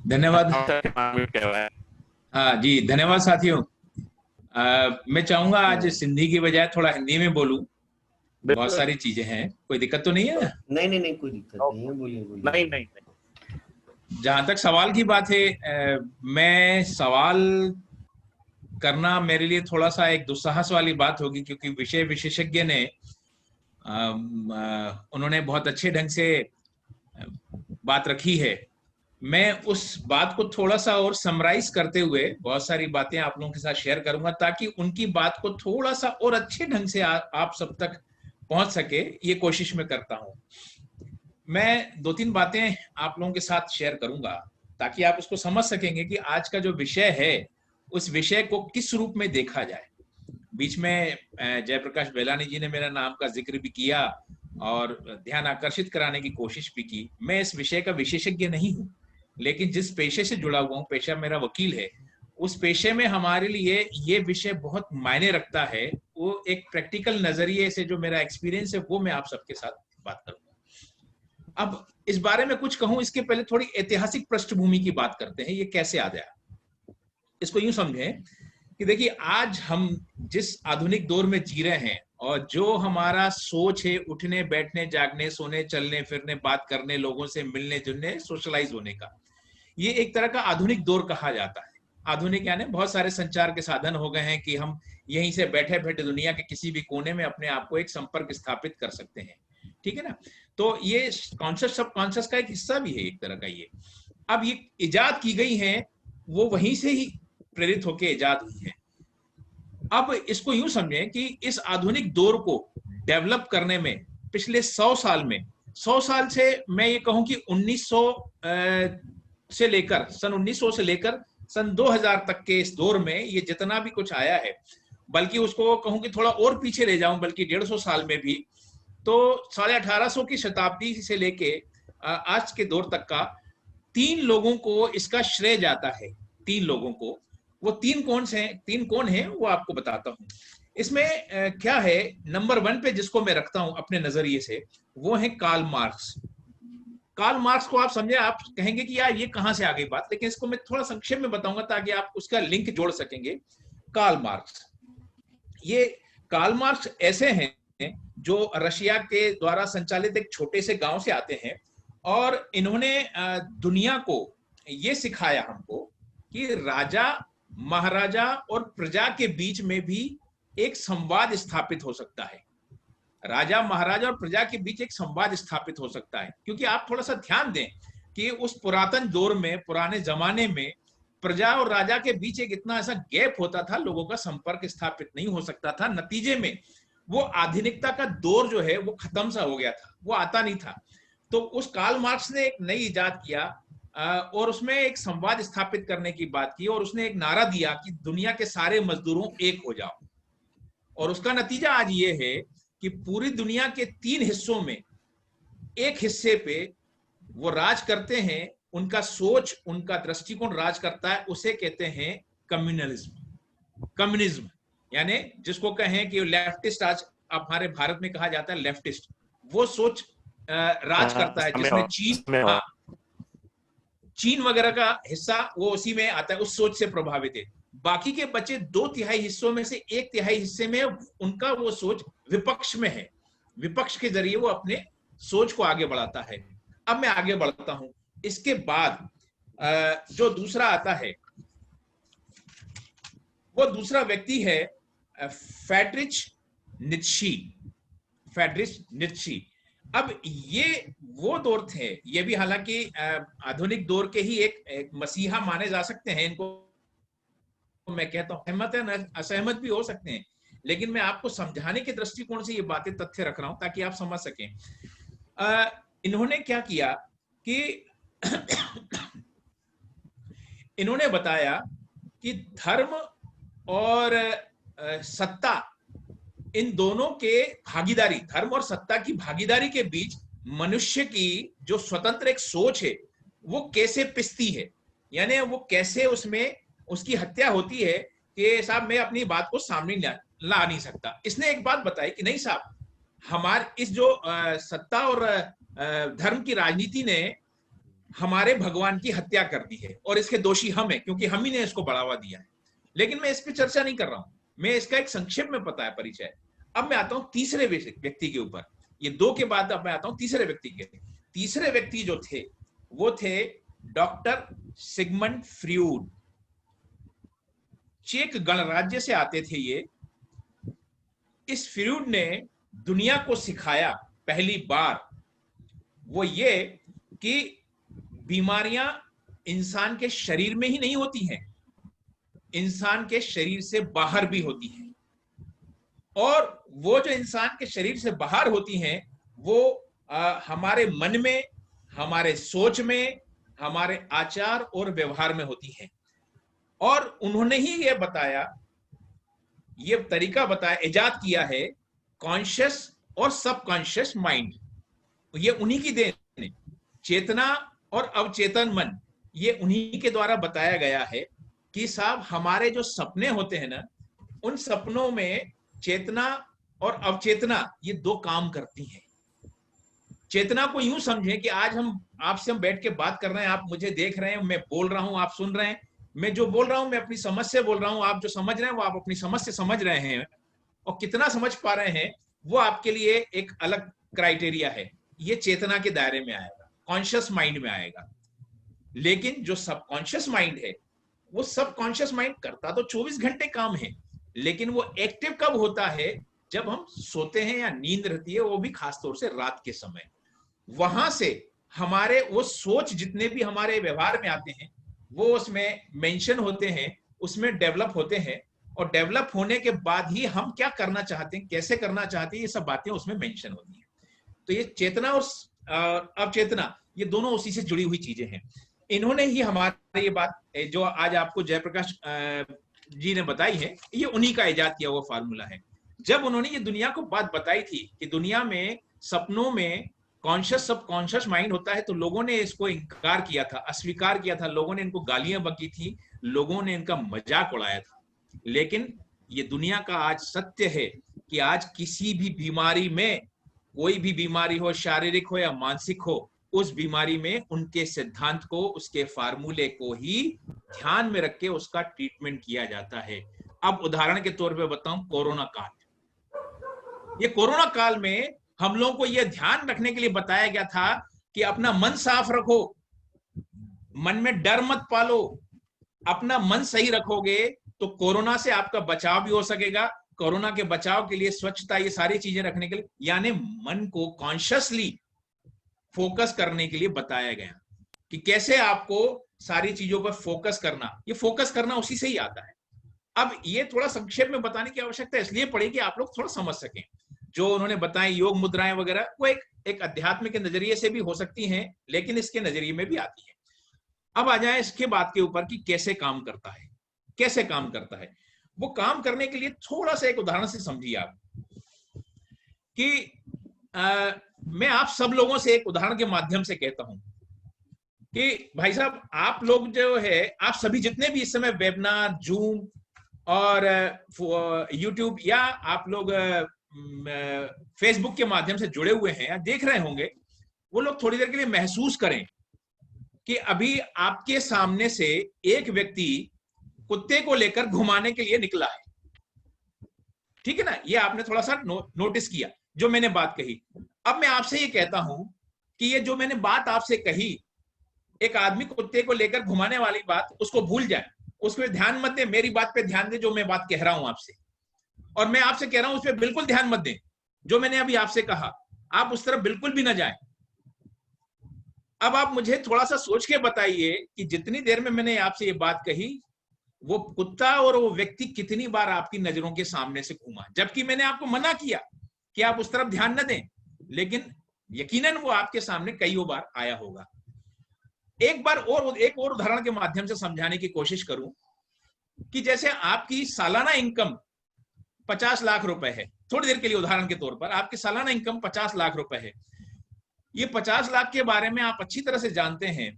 धन्यवाद। हाँ जी, धन्यवाद साथियों। मैं चाहूंगा आज सिंधी की बजाय थोड़ा हिंदी में बोलूं। बहुत सारी चीजें हैं, कोई दिक्कत तो नहीं है ना? नहीं कोई दिक्कत नहीं है, बोलिए बोलिए। नहीं। जहां तक सवाल की बात है, मैं सवाल करना मेरे लिए थोड़ा सा एक दुस्साहस वाली बात होगी, क्योंकि विषय विशेषज्ञ ने उन्होंने बहुत अच्छे ढंग से बात रखी है। मैं उस बात को थोड़ा सा और समराइज करते हुए बहुत सारी बातें आप लोगों के साथ शेयर करूंगा, ताकि उनकी बात को थोड़ा सा और अच्छे ढंग से आप सब तक पहुंच सके, ये कोशिश मैं करता हूं। मैं 2-3 बातें आप लोगों के साथ शेयर करूंगा ताकि आप उसको समझ सकेंगे कि आज का जो विषय है उस विषय को किस रूप में देखा जाए। बीच में जयप्रकाश बेलानी जी ने मेरा नाम का जिक्र भी किया और ध्यान आकर्षित कराने की कोशिश भी की। मैं इस विषय का विशेषज्ञ नहीं हूं, लेकिन जिस पेशे से जुड़ा हुआ हूं, पेशा मेरा वकील है, उस पेशे में हमारे लिए ये विषय बहुत मायने रखता है। वो एक प्रैक्टिकल नजरिए से जो मेरा एक्सपीरियंस है वो मैं आप सबके साथ बात करूंगा। अब इस बारे में कुछ कहूं इसके पहले थोड़ी ऐतिहासिक पृष्ठभूमि की बात करते हैं, ये कैसे आ गया। इसको यूं समझें कि देखिए आज हम जिस आधुनिक दौर में जी रहे हैं और जो हमारा सोच है उठने बैठने जागने सोने चलने फिरने बात करने लोगों से मिलने जुलने सोशलाइज होने का, ये एक तरह का आधुनिक दौर कहा जाता है। आधुनिक यानी बहुत सारे संचार के साधन हो गए हैं कि हम यहीं से बैठे बैठे दुनिया के किसी भी कोने में अपने आप को एक संपर्क स्थापित कर सकते हैं, ठीक है ना। तो ये कॉन्शियस सब कॉन्शियस का एक हिस्सा भी है एक तरह का। ये अब ये इजाद की गई है वो वहीं से ही प्रेरित होकर इजाद हुई है। अब इसको यूं समझें कि इस आधुनिक दौर को डेवलप करने में पिछले 100 साल में, 100 साल से मैं ये कहूं कि 1900 से लेकर सन 1900 से लेकर सन 2000 तक के इस दौर में ये जितना भी कुछ आया है, बल्कि उसको कहूं कि थोड़ा और पीछे ले जाऊं, बल्कि 150 साल में भी, तो 1850 की शताब्दी से लेके आज के दौर तक का 3 लोगों को इसका श्रेय जाता है। 3 लोगों को, वो 3 कौन हैं वो आपको बताता हूं। इसमें क्या है, नंबर 1 पे जिसको मैं रखता हूं अपने नजरिए से, वो है कार्ल मार्क्स। कार्ल मार्क्स को आप समझे, आप कहेंगे कि यार ये कहां से आ गई बात, लेकिन इसको मैं थोड़ा संक्षेप में बताऊंगा ताकि आप उसका लिंक जोड़ सकेंगे। कार्ल मार्क्स, ये कार्ल मार्क्स ऐसे हैं जो रशिया के द्वारा संचालित एक छोटे से गांव से आते हैं और इन्होंने दुनिया को ये सिखाया हमको कि राजा महाराजा और प्रजा के बीच में भी एक संवाद स्थापित हो सकता है। राजा महाराजा और प्रजा के बीच एक संवाद स्थापित हो सकता है, क्योंकि आप थोड़ा सा ध्यान दें कि उस पुरातन दौर में, पुराने जमाने में प्रजा और राजा के बीच एक इतना ऐसा गैप होता था, लोगों का संपर्क स्थापित नहीं हो सकता था। नतीजे में वो आधुनिकता का दौर जो है वो खत्म सा हो गया था, वो आता नहीं था। तो उस कार्ल मार्क्स ने एक नई इजाद किया और उसमें एक संवाद स्थापित करने की बात की और उसने एक नारा दिया कि दुनिया के सारे मजदूरों एक हो जाओ। और उसका नतीजा आज ये है कि पूरी दुनिया के 3 हिस्सों में एक हिस्से पे वो राज करते हैं, उनका सोच, उनका दृष्टिकोण राज करता है, उसे कहते हैं कम्युनलिज्म। कम्युनिज्म यानी जिसको कहें कि लेफ्टिस्ट, आज हमारे भारत में कहा जाता है लेफ्टिस्ट, वो सोच राज करता है, जिसमें चीन वगैरह का हिस्सा वो उसी में आता है, उस सोच से प्रभावित है। बाकी के बचे 2/3 हिस्सों में से 1/3 हिस्से में उनका वो सोच विपक्ष में है, विपक्ष के जरिए वो अपने सोच को आगे बढ़ाता है। अब मैं आगे बढ़ता हूं। इसके बाद जो दूसरा आता है वो दूसरा व्यक्ति है फ्रेडरिच नीत्शे। फ्रेडरिच नीत्शे, अब ये वो दौर थे, ये भी हालांकि आधुनिक दौर के ही एक मसीहा माने जा सकते हैं। इनको मैं कहता हूं सहमत है, असहमत भी हो सकते हैं, लेकिन मैं आपको समझाने के दृष्टिकोण से ये बातें, तथ्य रख रहा हूं ताकि आप समझ सकें। इन्होंने क्या किया कि इन्होंने बताया कि धर्म और सत्ता, इन दोनों के भागीदारी, धर्म और सत्ता की भागीदारी के बीच मनुष्य की जो स्वतंत्र एक सोच है वो कैसे पिसती है, यानी वो कैसे उसमें उसकी हत्या होती है कि साहब मैं अपनी बात को सामने ला नहीं सकता। इसने एक बात बताई कि नहीं साहब, हमारे इस जो सत्ता और धर्म की राजनीति ने हमारे भगवान की हत्या कर दी है और इसके दोषी हम हैं, क्योंकि हम ही ने इसको बढ़ावा दिया है। लेकिन मैं इस पर चर्चा नहीं कर रहा हूं, मैं इसका एक संक्षेप में पता है परिचय। अब मैं आता हूं तीसरे व्यक्ति के ऊपर, ये 2 के बाद अब मैं आता हूं तीसरे व्यक्ति के। तीसरे व्यक्ति जो थे वो थे डॉक्टर सिगमंड फ्रीड। चेक गणराज्य से आते थे ये। इस फ्रीड ने दुनिया को सिखाया पहली बार वो ये कि बीमारियां इंसान के शरीर में ही नहीं होती हैं, इंसान के शरीर से बाहर भी होती हैं। और वो जो इंसान के शरीर से बाहर होती हैं वो हमारे मन में, हमारे सोच में, हमारे आचार और व्यवहार में होती हैं। और उन्होंने ही ये बताया, ये तरीका बताया, इजाद किया है कॉन्शियस और सबकॉन्शियस माइंड। ये उन्हीं की देन है। चेतना और अवचेतन मन, ये उन्हीं के द्वारा बताया गया है कि साहब हमारे जो सपने होते हैं ना, उन सपनों में चेतना और अवचेतना ये 2 काम करती हैं। चेतना को यूं समझें कि आज हम आपसे बैठ के बात कर रहे हैं, आप मुझे देख रहे हैं, मैं बोल रहा हूं, आप सुन रहे हैं, मैं जो बोल रहा हूं मैं अपनी समझ से बोल रहा हूं, आप जो समझ रहे हैं वो आप अपनी समझ से समझ रहे हैं, और कितना समझ पा रहे हैं वो आपके लिए एक अलग क्राइटेरिया है। ये चेतना के दायरे में आएगा, कॉन्शियस माइंड में आएगा। लेकिन जो सबकॉन्शियस माइंड है, वो सबकॉन्शियस माइंड करता तो 24 घंटे काम है, लेकिन वो एक्टिव कब होता है? जब हम सोते हैं या नींद रहती है, वो भी खासतौर से रात के समय। वहां से हमारे वो सोच जितने भी हमारे व्यवहार में आते हैं वो उसमें मेंशन होते हैं, उसमें डेवलप होते हैं, और डेवलप होने के बाद ही हम क्या करना चाहते हैं, कैसे करना चाहते हैं, ये सब बातें उसमें मेंशन होती हैं। तो ये चेतना और अवचेतना, ये दोनों उसी से जुड़ी हुई चीजें हैं। इन्होंने ही हमारे ये बात जो आज आपको जयप्रकाश जी ने बताई है, ये उन्हीं का इजाद किया हुआ फार्मूला है। जब उन्होंने ये दुनिया को बात बताई थी कि दुनिया में सपनों में कॉन्शियस सबकॉन्शियस माइंड होता है, तो लोगों ने इसको इनकार किया था, अस्वीकार किया था, लोगों ने इनको गालियां बकी थी, लोगों ने इनका मजाक उड़ाया था। लेकिन ये दुनिया का आज सत्य है कि आज किसी भी बीमारी में, कोई भी बीमारी हो, शारीरिक हो या मानसिक हो, उस बीमारी में उनके सिद्धांत को, उसके फार्मूले को ही ध्यान में रख के उसका ट्रीटमेंट किया जाता है। अब उदाहरण के तौर पे बताऊं, कोरोना काल। ये कोरोना काल में हम लोगों को यह ध्यान रखने के लिए बताया गया था कि अपना मन साफ रखो, मन में डर मत पालो, अपना मन सही रखोगे तो कोरोना से आपका बचाव भी हो सकेगा। कोरोना के बचाव के लिए स्वच्छता, ये सारी चीजें रखने के लिए, यानी मन को कॉन्शियसली फोकस करने के लिए बताया गया कि कैसे आपको सारी चीजों पर फोकस करना। ये फोकस करना उसी से ही आता है। अब ये थोड़ा संक्षेप में बताने की आवश्यकता इसलिए पड़ी कि आप लोग थोड़ा समझ सकें। जो उन्होंने बताए योग मुद्राएं वगैरह, वो एक अध्यात्म के नजरिए से भी हो सकती हैं, लेकिन इसके नजरिए में भी आती है। अब आ जाए इसके बात के ऊपर कि कैसे काम करता है, कैसे काम करता है। वो काम करने के लिए थोड़ा सा एक उदाहरण से समझिए आप कि मैं आप सब लोगों से एक उदाहरण के माध्यम से कहता हूं कि भाई साहब, आप लोग जो है, आप सभी जितने भी इस समय वेबिनार, जूम और यूट्यूब या आप लोग फेसबुक के माध्यम से जुड़े हुए हैं या देख रहे होंगे, वो लोग थोड़ी देर के लिए महसूस करें कि अभी आपके सामने से एक व्यक्ति कुत्ते को लेकर घुमाने के लिए निकला है। ठीक है ना? ये आपने थोड़ा सा नोटिस किया जो मैंने बात कही। अब मैं आपसे ये कहता हूं कि ये जो मैंने बात आपसे कही, एक आदमी कुत्ते को लेकर घुमाने वाली बात, उसको भूल जाए, उस पर ध्यान मत दे, मेरी बात पे ध्यान दे जो मैं बात कह रहा हूं आपसे। और मैं आपसे कह रहा हूं उस पर बिल्कुल ध्यान मत दें, जो मैंने अभी आपसे कहा, आप उस तरफ बिल्कुल भी ना जाएं। अब आप मुझे थोड़ा सा सोच के बताइए कि जितनी देर में मैंने आपसे ये बात कही, वो कुत्ता और वो व्यक्ति कितनी बार आपकी नजरों के सामने से घूमा, जबकि मैंने आपको मना किया कि आप उस तरफ ध्यान न दें, लेकिन यकीनन वो आपके सामने कई बार आया होगा। एक बार और एक और उदाहरण के माध्यम से समझाने की कोशिश करूं कि जैसे आपकी सालाना इनकम 50 लाख रुपए है, थोड़ी देर के लिए उदाहरण के तौर पर आपकी सालाना इनकम 50 लाख रुपए है। ये 50 लाख के बारे में आप अच्छी तरह से जानते हैं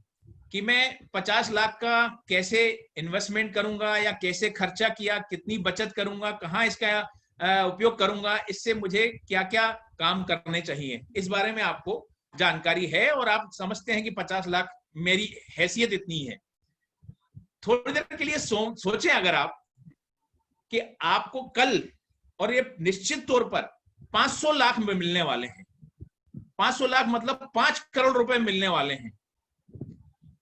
कि मैं 50 लाख का कैसे इन्वेस्टमेंट करूंगा या कैसे खर्चा किया, कितनी बचत करूंगा, कहां इसका उपयोग करूंगा, इससे मुझे क्या क्या काम करने चाहिए, इस बारे में आपको जानकारी है और आप समझते हैं कि 50 लाख मेरी हैसियत इतनी है। थोड़ी देर के लिए सोचें अगर आप कि आपको कल, और ये निश्चित तौर पर 500 लाख में मिलने वाले हैं, 500 लाख मतलब 5 करोड़ रुपए मिलने वाले हैं।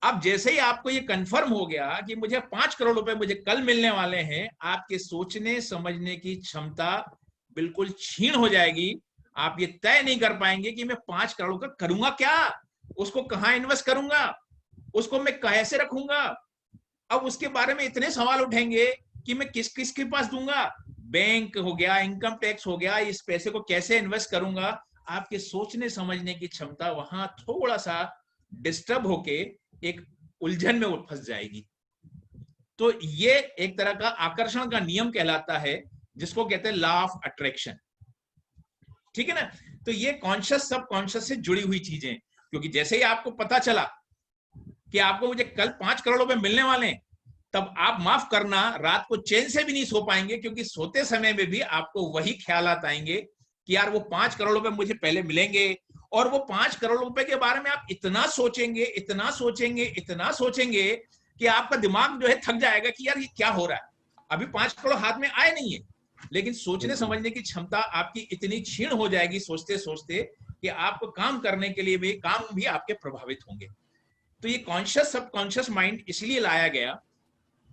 अब जैसे ही आपको ये कंफर्म हो गया कि मुझे 5 करोड़ रुपए मुझे कल मिलने वाले हैं, आपके सोचने समझने की क्षमता बिल्कुल क्षीण हो जाएगी। आप ये तय नहीं कर पाएंगे कि मैं 5 करोड़ का करूंगा क्या, उसको कहां इन्वेस्ट करूंगा, उसको मैं कैसे रखूंगा। अब उसके बारे में इतने सवाल उठेंगे कि मैं किस किस के पास दूंगा, बैंक हो गया, इनकम टैक्स हो गया, इस पैसे को कैसे इन्वेस्ट करूंगा। आपके सोचने समझने की क्षमता वहां थोड़ा सा डिस्टर्ब होके एक उलझन में वो फंस जाएगी। तो ये एक तरह का आकर्षण का नियम कहलाता है, जिसको कहते हैं लॉ ऑफ अट्रैक्शन। ठीक है ना? तो ये कॉन्शियस सबकॉन्शियस से जुड़ी हुई चीजें, क्योंकि जैसे ही आपको पता चला कि आपको मुझे कल 5 करोड़ रुपए मिलने वाले हैं, तब आप माफ करना रात को चैन से भी नहीं सो पाएंगे, क्योंकि सोते समय में भी आपको वही ख्यालात आएंगे कि यार वो 5 करोड़ रुपए मुझे पहले मिलेंगे, और वो 5 करोड़ रुपए के बारे में आप इतना सोचेंगे, इतना सोचेंगे, इतना सोचेंगे कि आपका दिमाग जो है थक जाएगा कि यार ये क्या हो रहा है, अभी 5 करोड़ हाथ में आए नहीं है, लेकिन सोचने समझने की क्षमता आपकी इतनी क्षीण हो जाएगी सोचते सोचते कि आपको काम करने के लिए भी काम भी आपके प्रभावित होंगे। तो ये कॉन्शियस सबकॉन्शियस माइंड इसलिए लाया गया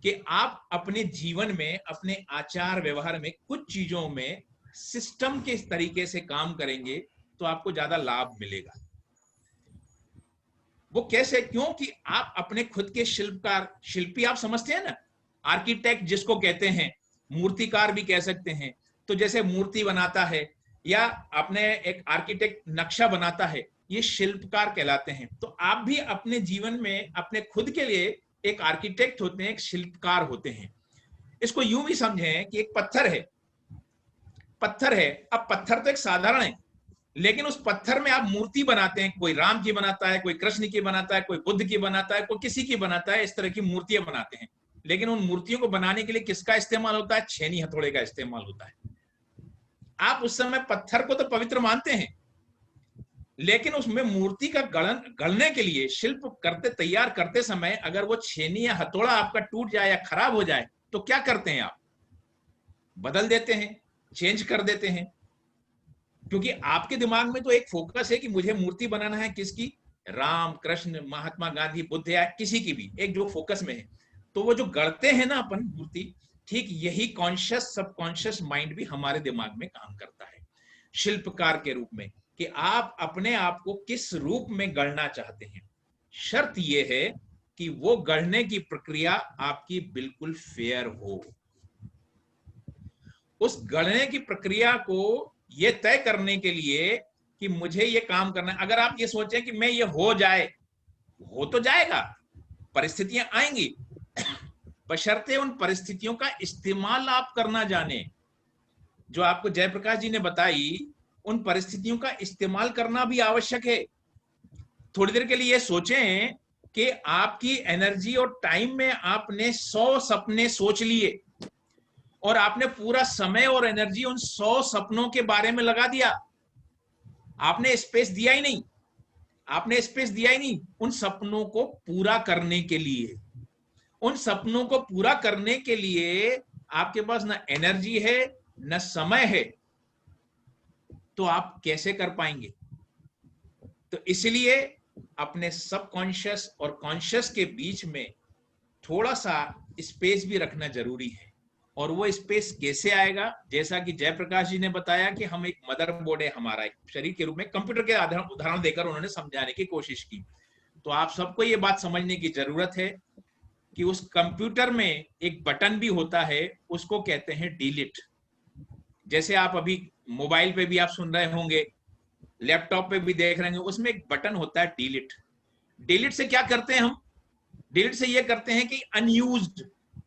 कि आप अपने जीवन में, अपने आचार व्यवहार में कुछ चीजों में सिस्टम के तरीके से काम करेंगे तो आपको ज्यादा लाभ मिलेगा। वो कैसे? क्योंकि आप अपने खुद के शिल्पकार, शिल्पी आप समझते हैं ना, आर्किटेक्ट जिसको कहते हैं, मूर्तिकार भी कह सकते हैं। तो जैसे मूर्ति बनाता है या अपने एक आर्किटेक्ट नक्शा बनाता है, ये शिल्पकार कहलाते हैं। तो आप भी अपने जीवन में अपने खुद के लिए एक आर्किटेक्ट होते हैं, एक शिल्पकार होते हैं। इसको यूं भी समझें कि एक पत्थर है, पत्थर है, अब पत्थर तो एक साधारण है, लेकिन उस पत्थर में आप मूर्ति बनाते हैं, कोई राम की बनाता है, कोई कृष्ण की बनाता है, कोई बुद्ध की बनाता है, कोई किसी की बनाता है, इस तरह की मूर्तियां बनाते हैं। लेकिन उन मूर्तियों को बनाने के लिए किसका इस्तेमाल होता है? छेनी हथौड़े का इस्तेमाल होता है। आप उस समय पत्थर को तो पवित्र मानते हैं, लेकिन उसमें मूर्ति का गढ़ने के लिए, शिल्प करते, तैयार करते समय अगर वो छेनी या हथौड़ा आपका टूट जाए या खराब हो जाए तो क्या करते हैं आप? बदल देते हैं, चेंज कर देते हैं, क्योंकि आपके दिमाग में तो एक फोकस है कि मुझे मूर्ति बनाना है, किसकी? राम, कृष्ण, महात्मा गांधी, बुद्ध या किसी की भी, एक जो फोकस में है। तो वो जो गढ़ते हैं ना अपन मूर्ति, ठीक यही कॉन्शियस सबकॉन्शियस माइंड भी हमारे दिमाग में काम करता है शिल्पकार के रूप में, कि आप अपने आप को किस रूप में गढ़ना चाहते हैं। शर्त यह है कि वो गढ़ने की प्रक्रिया आपकी बिल्कुल फेयर हो। उस गढ़ने की प्रक्रिया को ये तय करने के लिए कि मुझे ये काम करना है, अगर आप ये सोचें कि मैं ये हो जाए, हो तो जाएगा, परिस्थितियां आएंगी, बशर्ते उन परिस्थितियों का इस्तेमाल आप करना जाने। जो आपको जयप्रकाश जी ने बताई, उन परिस्थितियों का इस्तेमाल करना भी आवश्यक है। थोड़ी देर के लिए सोचें कि आपकी एनर्जी और टाइम में आपने 100 सपने सोच लिए और आपने पूरा समय और एनर्जी उन 100 सपनों के बारे में लगा दिया। आपने स्पेस दिया ही नहीं, आपने स्पेस दिया ही नहीं उन सपनों को पूरा करने के लिए। उन सपनों को पूरा करने के लिए आपके पास ना एनर्जी है, ना समय है, तो आप कैसे कर पाएंगे? तो इसलिए अपने सबकॉन्शियस और कॉन्शियस के बीच में थोड़ा सा स्पेस भी रखना जरूरी है। और वो स्पेस कैसे आएगा? जैसा कि जयप्रकाश जी ने बताया कि हम एक मदरबोर्ड है हमारा, एक शरीर के रूप में, कंप्यूटर के उदाहरण देकर उन्होंने समझाने की कोशिश की। तो आप सबको ये बात समझने की जरूरत है कि उस कंप्यूटर में एक बटन भी होता है, उसको कहते हैं डिलीट। जैसे आप अभी मोबाइल पे भी आप सुन रहे होंगे, लैपटॉप पे भी देख रहे होंगे, उसमें एक बटन होता है डिलीट। डिलीट से क्या करते हैं हम? डिलीट से ये करते हैं कि अनयूज्ड,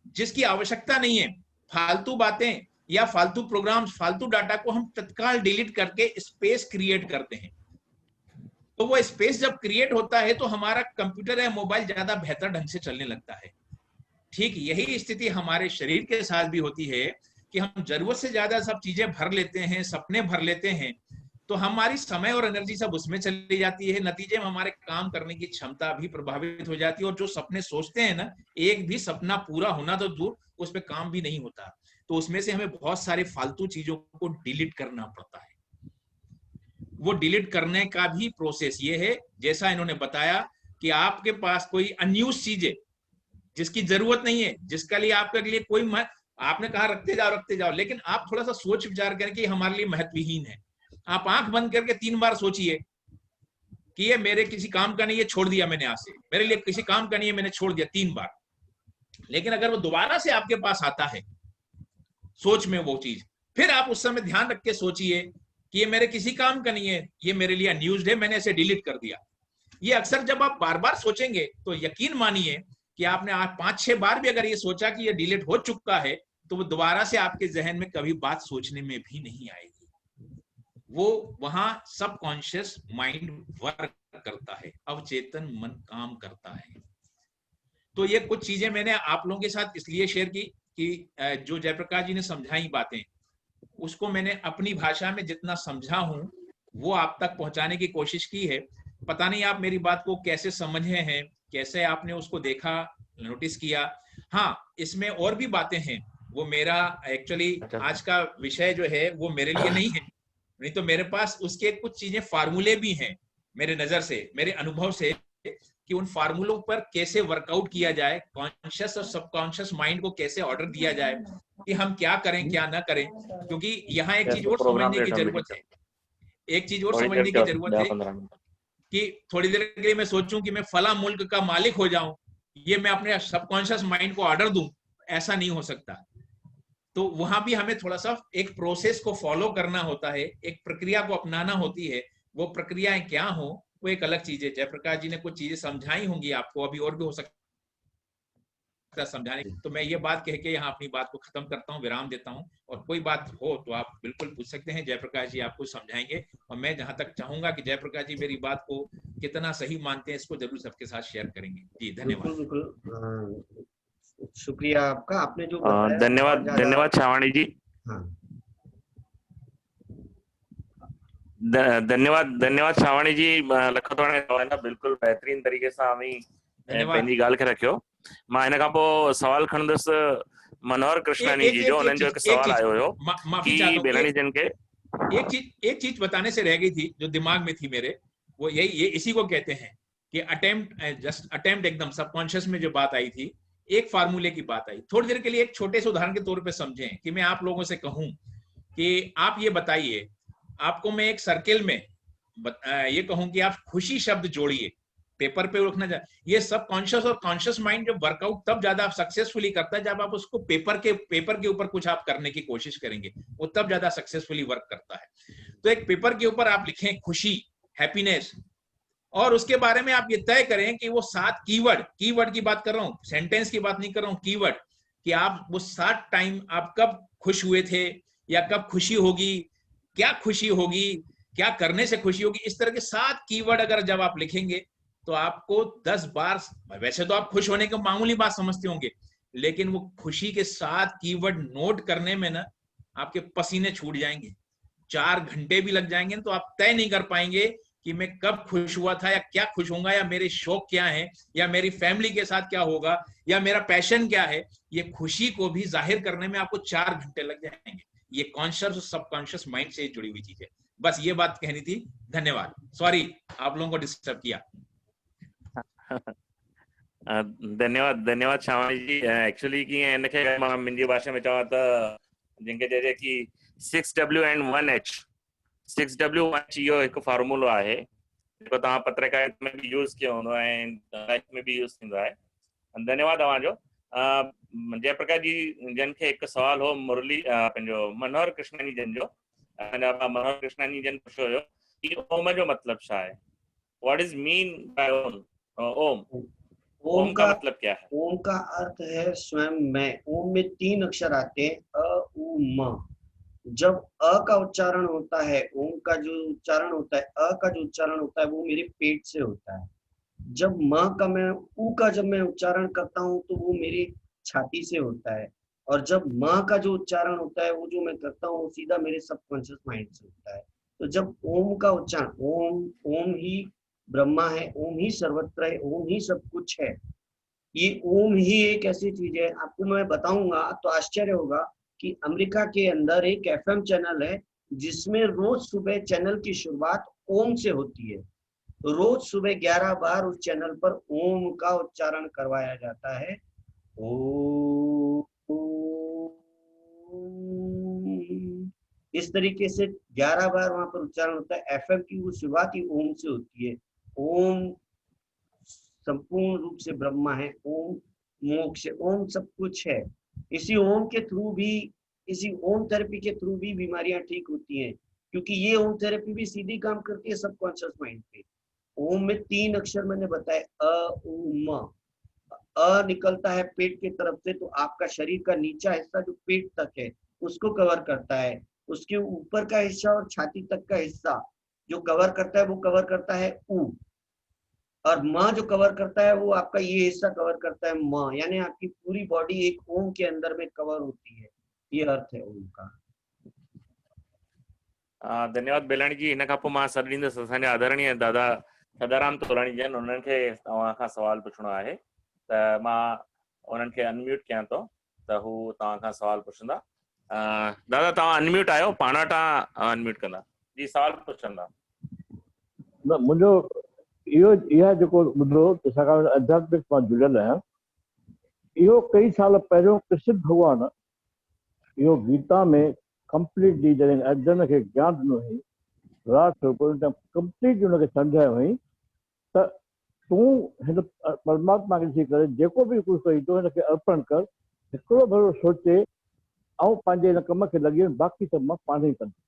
जिसकी आवश्यकता नहीं है, फालतू बातें या फालतू प्रोग्राम्स, फालतू डाटा को हम तत्काल डिलीट करके स्पेस क्रिएट करते हैं। तो वो स्पेस जब क्रिएट होता है तो हमारा कंप्यूटर या मोबाइल ज्यादा बेहतर ढंग से चलने लगता है। ठीक यही स्थिति हमारे शरीर के साथ भी होती है कि हम जरूरत से ज्यादा सब चीजें भर लेते हैं, सपने भर लेते हैं, तो हमारी समय और एनर्जी सब उसमें चली जाती है। नतीजे में हमारे काम करने की क्षमता भी प्रभावित हो जाती है। और जो सपने सोचते हैं ना, एक भी सपना पूरा होना तो दूर, उस पर काम भी नहीं होता। तो उसमें से हमें बहुत सारे फालतू चीजों को डिलीट करना पड़ता है। वो डिलीट करने का भी प्रोसेस ये है, जैसा इन्होंने बताया, कि आपके पास कोई अनयूज चीज है जिसकी जरूरत नहीं है, जिसका लिए आपके लिए कोई आपने कहा रखते जाओ, लेकिन आप थोड़ा सा सोच विचार करके हमारे लिए महत्वहीन है। आप आंख बंद करके 3 बार सोचिए कि ये मेरे किसी काम का नहीं है, छोड़ दिया मैंने, आज से मेरे लिए किसी काम का नहीं है, मैंने छोड़ दिया 3 बार। लेकिन अगर वो दोबारा से आपके पास आता है सोच में वो चीज, फिर आप उस समय ध्यान रख के सोचिए कि ये मेरे किसी काम का नहीं है, ये मेरे लिए अनयूज्ड है, मैंने इसे डिलीट कर दिया। ये अक्सर जब आप बार बार सोचेंगे तो यकीन मानिए कि आपने 5-6 बार भी अगर ये सोचा कि ये डिलीट हो चुका है, तो वो दोबारा से आपके जहन में कभी बात सोचने में भी नहीं आएगी। वो वहां सबकॉन्शियस माइंड वर्क करता है, अवचेतन मन काम करता है। तो ये कुछ चीजें मैंने आप लोगों के साथ इसलिए शेयर की कि जो जयप्रकाश जी ने समझाई बातें, उसको मैंने अपनी भाषा में जितना समझा हूं वो आप तक पहुंचाने की कोशिश की है। पता नहीं आप मेरी बात को कैसे समझे हैं, कैसे आपने उसको देखा, नोटिस किया। हाँ, इसमें और भी बातें हैं, वो मेरा एक्चुअली आज का विषय जो है वो मेरे लिए नहीं है, नहीं तो मेरे पास उसके कुछ चीजें फार्मूले भी हैं मेरे नजर से, मेरे अनुभव से, कि उन फार्मूलों पर कैसे वर्कआउट किया जाए, कॉन्शियस और सबकॉन्शियस माइंड को कैसे ऑर्डर दिया जाए कि हम क्या करें क्या ना करें। क्योंकि यहाँ एक चीज और प्रोग्राम समझने की जरूरत है, एक चीज और समझने की जरूरत है 15 मिनट कि थोड़ी देर के लिए मैं सोचूं कि मैं फला मुल्क का मालिक हो जाऊं, ये मैं अपने सबकॉन्शियस माइंड को ऑर्डर दूं, ऐसा नहीं हो सकता। तो वहां भी हमें थोड़ा सा एक प्रोसेस को फॉलो करना होता है, एक प्रक्रिया को अपनाना होती है। वो प्रक्रियाएं क्या हो वो एक अलग चीज है। जयप्रकाश जी ने कुछ चीजें समझाई होंगी आपको, अभी और भी हो सकता है समझाने। तो मैं ये बात कह के यहाँ अपनी बात को खत्म करता हूँ, विराम देता हूँ, और कोई बात हो तो आप बिल्कुल पूछ सकते हैं, जयप्रकाश जी आपको समझाएंगे। और मैं जहां तक चाहूंगा कि जयप्रकाश जी मेरी बात को कितना सही मानते हैं इसको जरूर सबके साथ शेयर करेंगे। जी बिल्कुल धन्यवाद। बिल्कुल, शुक्रिया आपका, आपने जो बताया धन्यवाद बहुत ज्यादा। धन्यवाद छावाणी जी, हाँ धन्यवाद धन्यवाद छावाणी जी। लखतवाणे तव्हां बिल्कुल बेहतरीन तरीके से हमें धन्यवाद। पंहिंजी ॻाल्हि खे रखियो। मां हिन खां पोइ सवाल खणंदुसि मनोहर कृष्णानी एक जी एक जो, एक उन्हनि एक जो चीज हिकु एक सवाल चीज आयो हुयो माफी कि चाहता हूँ, बेलाणी जन के एक चीज चीज बताने से रह गई थी जो दिमाग में थी मेरे, वो यही, ये इसी को कहते हैं कि अटेम्प्ट, जस्ट अटेम्प्ट, एकदम सबकॉन्शियस में जो बात आई थी, एक फार्मूले की बात आई। थोड़ी देर के लिए एक छोटे से उदाहरण के तौर पे समझें कि मैं आप लोगों से कहूं कि आप ये बताइए, आपको मैं एक सर्किल में ये कहूं कि आप खुशी शब्द जोड़िए, पेपर पे लिखना चाहिए। ये सब कॉन्शियस और कॉन्शियस माइंड जब वर्कआउट तब ज्यादा आप सक्सेसफुली करता है जब आप उसको पेपर के ऊपर कुछ आप करने की कोशिश करेंगे, वो तब ज्यादा सक्सेसफुली वर्क करता है। तो एक पेपर के ऊपर आप लिखें खुशी, हैप्पीनेस, और उसके बारे में आप ये तय करें कि वो 7 कीवर्ड की बात कर रहा हूं, सेंटेंस की बात नहीं कर रहा हूं, कीवर्ड, कि आप वो 7 टाइम आप कब खुश हुए थे, या कब खुशी होगी, क्या खुशी होगी, क्या करने से खुशी होगी। इस तरह के 7 कीवर्ड अगर जब आप लिखेंगे तो आपको 10 बार, वैसे तो आप खुश होने की मामूली बात समझते होंगे, लेकिन वो खुशी के 7 कीवर्ड नोट करने में ना आपके पसीने छूट जाएंगे, 4 घंटे भी लग जाएंगे, तो आप तय नहीं कर पाएंगे कि मैं कब खुश हुआ था, या क्या खुश होऊंगा, या मेरे शौक क्या है, या मेरी फैमिली के साथ क्या होगा, या मेरा पैशन क्या है। ये खुशी को भी जाहिर करने में आपको 4 घंटे लग जाएंगे। ये कॉन्शियस और सबकॉन्शियस माइंड से जुड़ी हुई चीज है। बस ये बात कहनी थी। धन्यवाद, सॉरी आप लोगों को डिस्टर्ब किया। धन्यवाद धन्यवाद छावाणी जी। एक्चुअली कीअं हिनखे मां मुंहिंजी भाषा में चवां त जंहिंखे चइजे कि 6W and 1H, 6W1H इहो हिकु फॉर्मूलो आहे जेको तव्हां पत्रकारिता में बि यूज़ कयो हूंदो ऐं लाइफ में बि यूज़ थींदो आहे। धन्यवाद तव्हांजो। जयप्रकाश जी जन खे हिकु सवाल हो मुरली पंहिंजो मनोहर कृष्णानी जन जो, मनोहर कृष्णानी जन पुछियो हुयो कि ओम जो मतिलबु छा आहे, व्हाट इज मीन बाय ओम, ओम ओम का मतलब क्या है? ओम का अर्थ है स्वयं मैं। ओम में 3 अक्षर आते हैं, अ उ म। जब अ का उच्चारण होता है, ओम का जो उच्चारण होता है, अ का जो उच्चारण होता है वो मेरे पेट से होता है। जब म का मैं उ का जब मैं उच्चारण करता हूँ तो वो मेरी छाती से होता है। और जब म का जो उच्चारण होता है वो जो मैं करता हूँ वो सीधा मेरे सबकॉन्शियस माइंड से होता है। तो जब ओम का उच्चारण, ओम ओम ही ब्रह्मा है, ओम ही सर्वत्र है, ओम ही सब कुछ है। ये ओम ही एक ऐसी चीज है, आपको मैं बताऊंगा तो आश्चर्य होगा कि अमेरिका के अंदर एक एफएम चैनल है जिसमें रोज सुबह चैनल की शुरुआत ओम से होती है। रोज सुबह 11 बार उस चैनल पर ओम का उच्चारण करवाया जाता है। ओम, इस तरीके से 11 बार वहां पर उच्चारण होता है। एफएम की वो शुरुआत ही ओम से होती है। ओम संपूर्ण रूप से ब्रह्मा है, ओम मोक्ष, ओम सब कुछ है। इसी ओम के थ्रू भी, इसी ओम थेरेपी के थ्रू भी बीमारियां ठीक होती हैं, क्योंकि ये ओम थेरेपी भी सीधी काम करती है सबकॉन्शियस माइंड पे। ओम में 3 अक्षर मैंने बताए, अ उ म। अ निकलता है पेट की तरफ से, तो आपका शरीर का नीचा हिस्सा जो पेट तक है उसको कवर करता है। उसके ऊपर का हिस्सा और छाती तक का हिस्सा जो कवर करता है वो कवर करता है उ। और माँ जो कवर करता है वो आपका ये हिस्सा कवर करता है माँ, यानी आपकी पूरी बॉडी एक ओम के अंदर में कवर होती है। ये अर्थ है ओम का। धन्यवाद बेलाणी जी। हिन खां पोइ मां सॾु ॾींदुसि असांजा आदरणीय दादा सदाराम तोलाणी जन, उन्हनि खे तव्हां खां सवाल पुछणो आहे, त मां उन्हनि खे अनम्यूट कयां थो त हू तव्हां खां सवाल पुछंदा। दादा तव्हां अनम्यूट आहियो, पाण वटां अनम्यूट कंदा जी, सवाल पुछंदा। न मुंहिंजो इहा जेको ॿुधो त छाकाणि आध्यात्मिक मां जुड़ियल आहियां, इहो कई साल पहिरियों कृष्ण भॻवान इहो गीता में कंप्लीटली जॾहिं अर्जुन खे ज्ञान ॾिनो हुई, विराट स्वरूप कंप्लीटली हुनखे सम्झायो हुई त तूं हिन परमात्मा खे ॾिसी करे जेको बि कुझु कई थो हिनखे अर्पण कर, हिकिड़ो भेरो सोचे ऐं पंहिंजे हिन कम खे लॻी वञ, बाक़ी सभु मां पाण ई कंदुमि।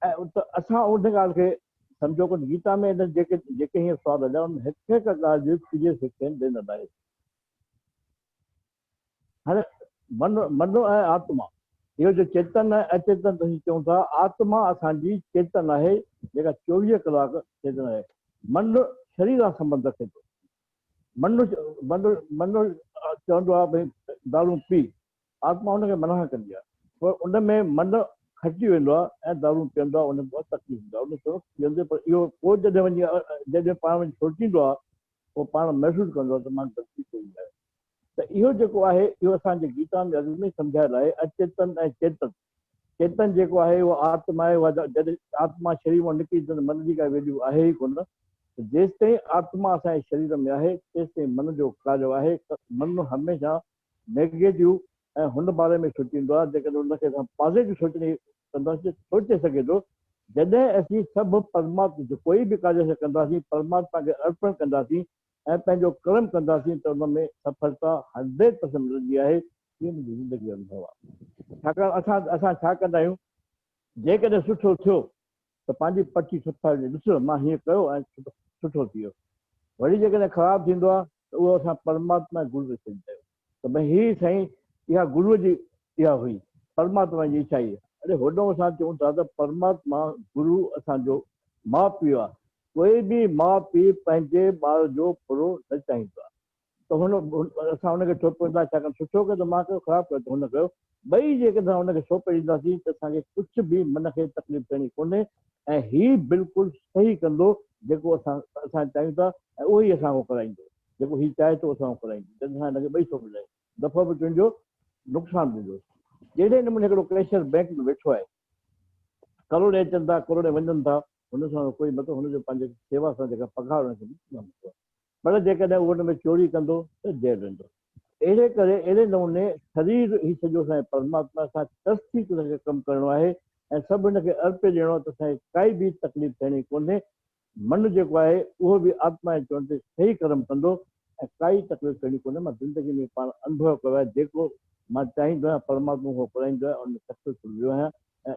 ऐं त असां उन ॻाल्हि खे सम्झो कोन, गीता में हिन जेके हीअं सवाल हलिया उन हिकु हिकु ॻाल्हि जी सीरियस ॾिनल आहे। हाणे मन ऐं आत्मा, इहो जो चेतन ऐं अचेतन असीं चऊं था, आत्मा असांजी चेतन आहे जेका 24 कलाक चेतन आहे। मन शरीर सां संबंध रखे थो। मन चवंदो आहे भई दारू पी, आत्मा हुनखे मना कंदी आहे, पर उन में मन खटिजी वेंदो आहे ऐं दारू पीअंदो आहे, उनखे बहुत तकलीफ़ हूंदो आहे, उन पीअंदे पर इहो पोइ जॾहिं पाण वञी सोचींदो आहे, पोइ पाण महसूसु कंदो आहे त मां ग़लती कई आहे। त इहो जेको आहे इहो असांजे गीता में अॻु में सम्झायल आहे, अचेतन ऐं चेतन। चेतन जेको आहे उहो आत्मा आहे, उहा जॾहिं आत्मा शरीर मां निकिरी त मन जी का वैल्यू आहे ई कोन। जेसि ताईं आत्मा असांजे शरीर में आहे तेसि ताईं मन जो कार्य आहे। मन हमेशह नेगेटिव ऐं हुन बारे में सोचींदो आहे, जेकॾहिं हुनखे असां पॉज़िटिव सोचणी कंदासीं, सोचे सघे थो। जॾहिं असीं सभु परमात्मा जो कोई बि कार्य कंदासीं, परमात्मा खे अर्पण कंदासीं ऐं पंहिंजो कर्म कंदासीं त हुन में सफलता 100% मिलंदी आहे। इहो मुंहिंजी ज़िंदगी जो अनुभव आहे। छाकाणि असां छा कंदा आहियूं, जेकॾहिं सुठो थियो त पंहिंजी पटी सफ़ाई ॾिसो मां हीअं कयो ऐं सुठो थी वियो। वरी जेकॾहिं ख़राबु थींदो आहे त उहो असां परमात्मा गुरू खे चवंदा आहियूं त भई हीअ साईं इहा गुरूअ जी इहा हुई, परमात्मा जी इच्छा आहे। अरे होॾो असां चऊं था त परमात्मा गुरू असांजो माउ पीउ आहे। कोई बि माउ पीउ पंहिंजे ॿार जो बुरो न चाहींदो आहे, त असां हुनखे थोपींदा, छाकाणि सुठो कयो त मां कयो, ख़राबु कयो त हुन कयो। ॿई जेकॾहिं हुनखे सौंपे ॾींदासीं त असांखे कुझु बि मन खे तकलीफ़ थियणी कोन्हे ऐं हीउ बिल्कुलु सही कंदो जेको असां चाहियूं था, ऐं उहो ई असां कराईंदो जेको हीउ चाहे थो असां कराईंदो। जॾहिं असां हिनखे ॿई सौंपींदा आहियूं, दफ़ो बि तुंहिंजो नुक़सानु ॾींदो। जहिड़े नमूने हिकिड़ो कैशियर बैंक में वेठो आहे, करोड़ अचनि था करोड़ वञनि था, हुन सां कोई मतिलबु हुनजो पंहिंजे शेवा सां जेका पघार हुनखे मिलंदो आहे। पर जेकॾहिं उहो हुन में चोरी कंदो त जेल वेंदो। अहिड़े करे अहिड़े नमूने शरीर ही सॼो असांजे परमात्मा सां तस्ती हुनखे कमु करिणो आहे ऐं सभु हिनखे अर्पे ॾियणो आहे त असांखे काई बि तकलीफ़ थियणी कोन्हे। मन जेको आहे उहो बि आत्मा जे चवण ते सही कर्म कंदो ऐं काई तकलीफ़ थियणी कोन्हे। मां ज़िंदगी में पाण अनुभव कयो आहे, जेको मां चाहींदो आहियां परमात्मा उहो कराईंदो आहे, उन सक्सेसफुल वियो आहियां ऐं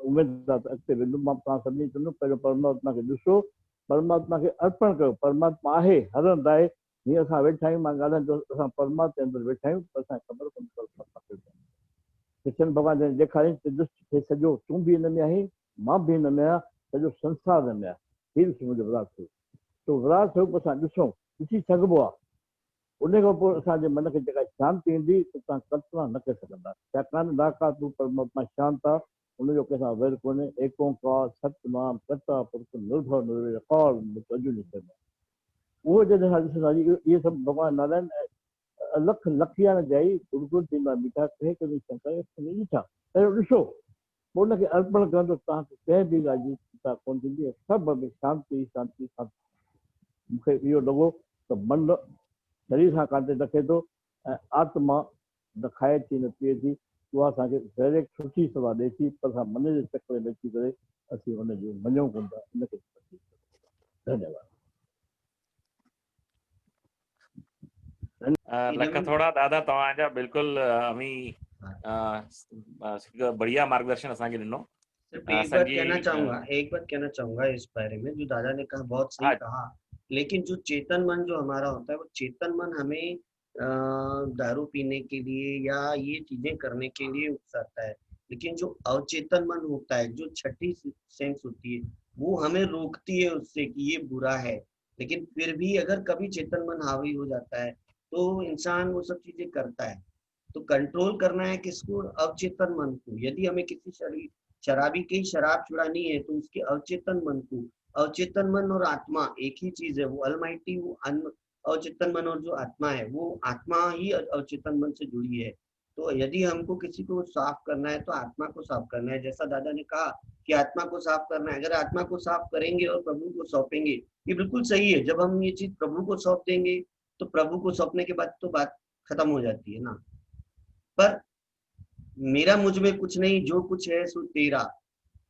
उमेद आहे त अॻिते वेंदुमि। मां तव्हां सभिनी चवंदुमि पहिरियों परमात्मा खे ॾिसो, परमात्मा खे अर्पण कयो। परमात्मा आहे, हलंदा आहे। हीअं असां वेठा आहियूं, मां ॻाल्हायां थो, असां परमात्मा जे अंदरि वेठा आहियूं, पर असांखे ख़बर कोन्हे। कृष्ण भॻवान जॾहिं ॾेखारियईं त ॾिस सॼो तूं बि हिन में आहीं, मां बि हिन में आहियां, सॼो संसार हिन में आहे। हीउ ॾिस मुंहिंजो विराट स्वरूप। तो विराट स्वरूप असां ॾिसूं, ॾिसी सघिबो आहे। उन खां पोइ असांजे मन खे जेका शांती ईंदी त तव्हां कल्पना न करे सघंदा। छाकाणि नाका तूं परमात्मा शांत आहे, उनजो कंहिंसां वैर कोन्हे। एक ओंकार सतनाम कर्ता पुरख निर्भव निर्वैर उहो जॾहिं असां ॾिसंदासीं, इहे सभु भॻवान नारायण लख लखियाण जाई गुरगुर थींदा बीठा, कंहिं कंहिं शंकर ॾिठा। पहिरियों ॾिसो, पोइ हुनखे अर्पण करण, तव्हांखे कंहिं बि ॻाल्हि जी चिंता कोन थींदी। सभु में शांती शांती शांती। मूंखे इहो लॻो त मन शरीर सां कांटे रखे थो ऐं आत्मा न खाए थी न पीए थी। उहा असांखे डायरेक्ट सुठी सलाह ॾिए थी, पर असां मन जे चकर में अची करे असीं हुनजो मञूं कोन था। इनखे धन्यवाद। लख थोड़ा दादा तव्हांजा बिल्कुलु अमी बढ़िया मार्गदर्शन असांखे ॾिनो। सिर्फ एक बात कहना चाहूंगा इस बारे में, जो दादा ने कहा बहुत सही कहा। लेकिन जो चेतन मन जो हमारा होता है, वो चेतन मन हमें दारू पीने के लिए या ये चीजें करने के लिए उकसाता है। लेकिन जो अवचेतन मन होता है, जो छठी सेंस होती है, वो हमें रोकती है उससे कि ये बुरा है। लेकिन फिर भी अगर कभी चेतन मन हावी हो जाता है तो इंसान वो सब चीजें करता है। तो कंट्रोल करना है किसको? अवचेतन मन को। यदि हमें किसी शराबी की शराब छुड़ानी है तो उसके अवचेतन मन को अवचेतन मन और आत्मा एक ही चीज है। वो अलमाइटी, वो अवचेतन मन और जो आत्मा है, वो आत्मा ही अवचेतन मन से जुड़ी है। तो यदि हमको किसी को साफ करना है तो आत्मा को साफ करना है। जैसा दादा ने कहा कि आत्मा को साफ करना है, अगर आत्मा को साफ करेंगे और प्रभु को सौंपेंगे, ये बिल्कुल सही है। जब हम ये चीज प्रभु को सौंप देंगे तो प्रभु को सौंपने के बाद तो बात खत्म हो जाती है ना। पर मेरा मुझ में कुछ नहीं, जो कुछ है सो तेरा,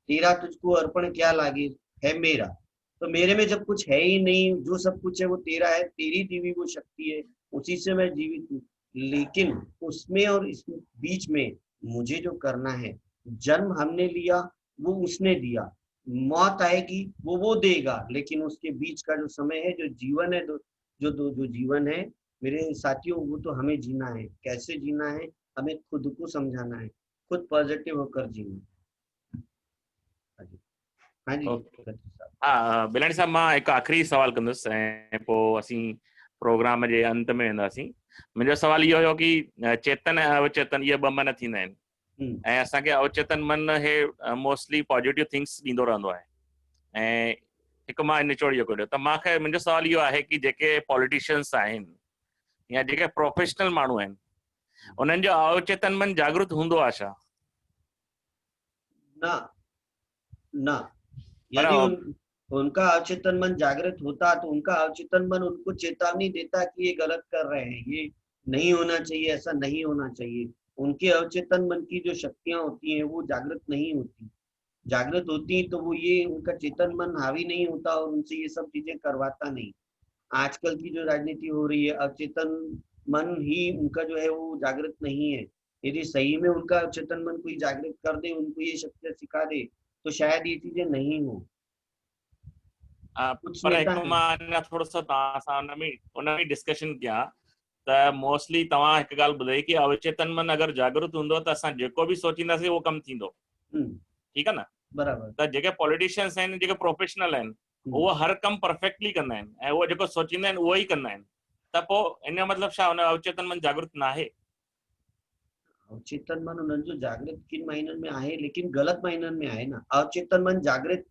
तेरा तुझको अर्पण क्या लागे है मेरा। तो मेरे में जब कुछ है ही नहीं, जो सब कुछ है वो तेरा है, तेरी दी हुई वो शक्ति है, उसी से मैं जीवित हूँ। लेकिन उसमें और इस बीच में मुझे जो करना है, जन्म हमने लिया वो उसने दिया, मौत आएगी वो देगा, लेकिन उसके बीच का जो समय है, जो जीवन है, जो जीवन है मेरे साथियों, वो तो हमें जीना है। कैसे जीना है? हमें खुद को समझाना है, खुद पॉजिटिव होकर जीना है। हाँ जी ओके। हाँ बिलाणी साहब, मां हिकु आख़िरी सवाल कंदुसि ऐं पोइ असीं प्रोग्राम जे अंत में वेंदासीं। मुंहिंजो सवाल इहो हुयो कि चेतन ऐं अवचेतन इहे ॿ मन थींदा आहिनि, ऐं असांखे अवचेतन मन हे मोस्टली पॉजिटिव थिंग्स ॾींदो रहंदो आहे। ऐं हिकु मां निचोड़ इहो कढियो त मूंखे, मुंहिंजो सवाल इहो आहे कि जेके पॉलिटिशियंस आहिनि या जेके प्रोफेशनल माण्हू आहिनि, उन्हनि जो अवचेतन मन जागृत हूंदो आहे छा? ना ना, यदि उनका अवचेतन मन जागृत होता तो उनका अवचेतन मन उनको चेतावनी देता कि ये गलत कर रहे हैं, ये नहीं होना चाहिए, ऐसा नहीं होना चाहिए। उनके अवचेतन मन की जो शक्तियां होती हैं वो जागृत नहीं होती। जागृत होती तो वो ये, उनका चेतन मन हावी नहीं होता और उनसे ये सब चीजें करवाता नहीं। आजकल की जो राजनीति हो रही है, अवचेतन मन ही उनका जो है वो जागृत नहीं है। यदि सही में उनका अवचेतन मन कोई जागृत कर दे, उनको ये शक्तियां सिखा दे, तो शायद ये चीजें नहीं हो। कुछ पर नेता हिकु हैं। मां अञा थोरो सो तव्हां सां उन में डिस्कशन कयां त मोस्टली तव्हां हिकु ॻाल्हि ॿुधाई कि अवचेतन मन अगरि जागृत हूंदो त असां जेको बि सोचींदासीं उहो कमु थींदो, ठीकु आहे न? बराबर। त जेके पॉलिटिशियंस आहिनि, जेके प्रोफेशनल आहिनि, उहो हर कमु परफेक्टली कंदा आहिनि ऐं उहो जेको सोचींदा आहिनि उहो ई कंदा आहिनि, त पोइ इन जो मतिलबु छा हुन अवचेतन मन जागृत न आहे? अवचेतन मन उन्हनि जो जागृत किन मायननि में आहे, लेकिन गलत मायननि में आहे ना। अवचेतन मन जागृत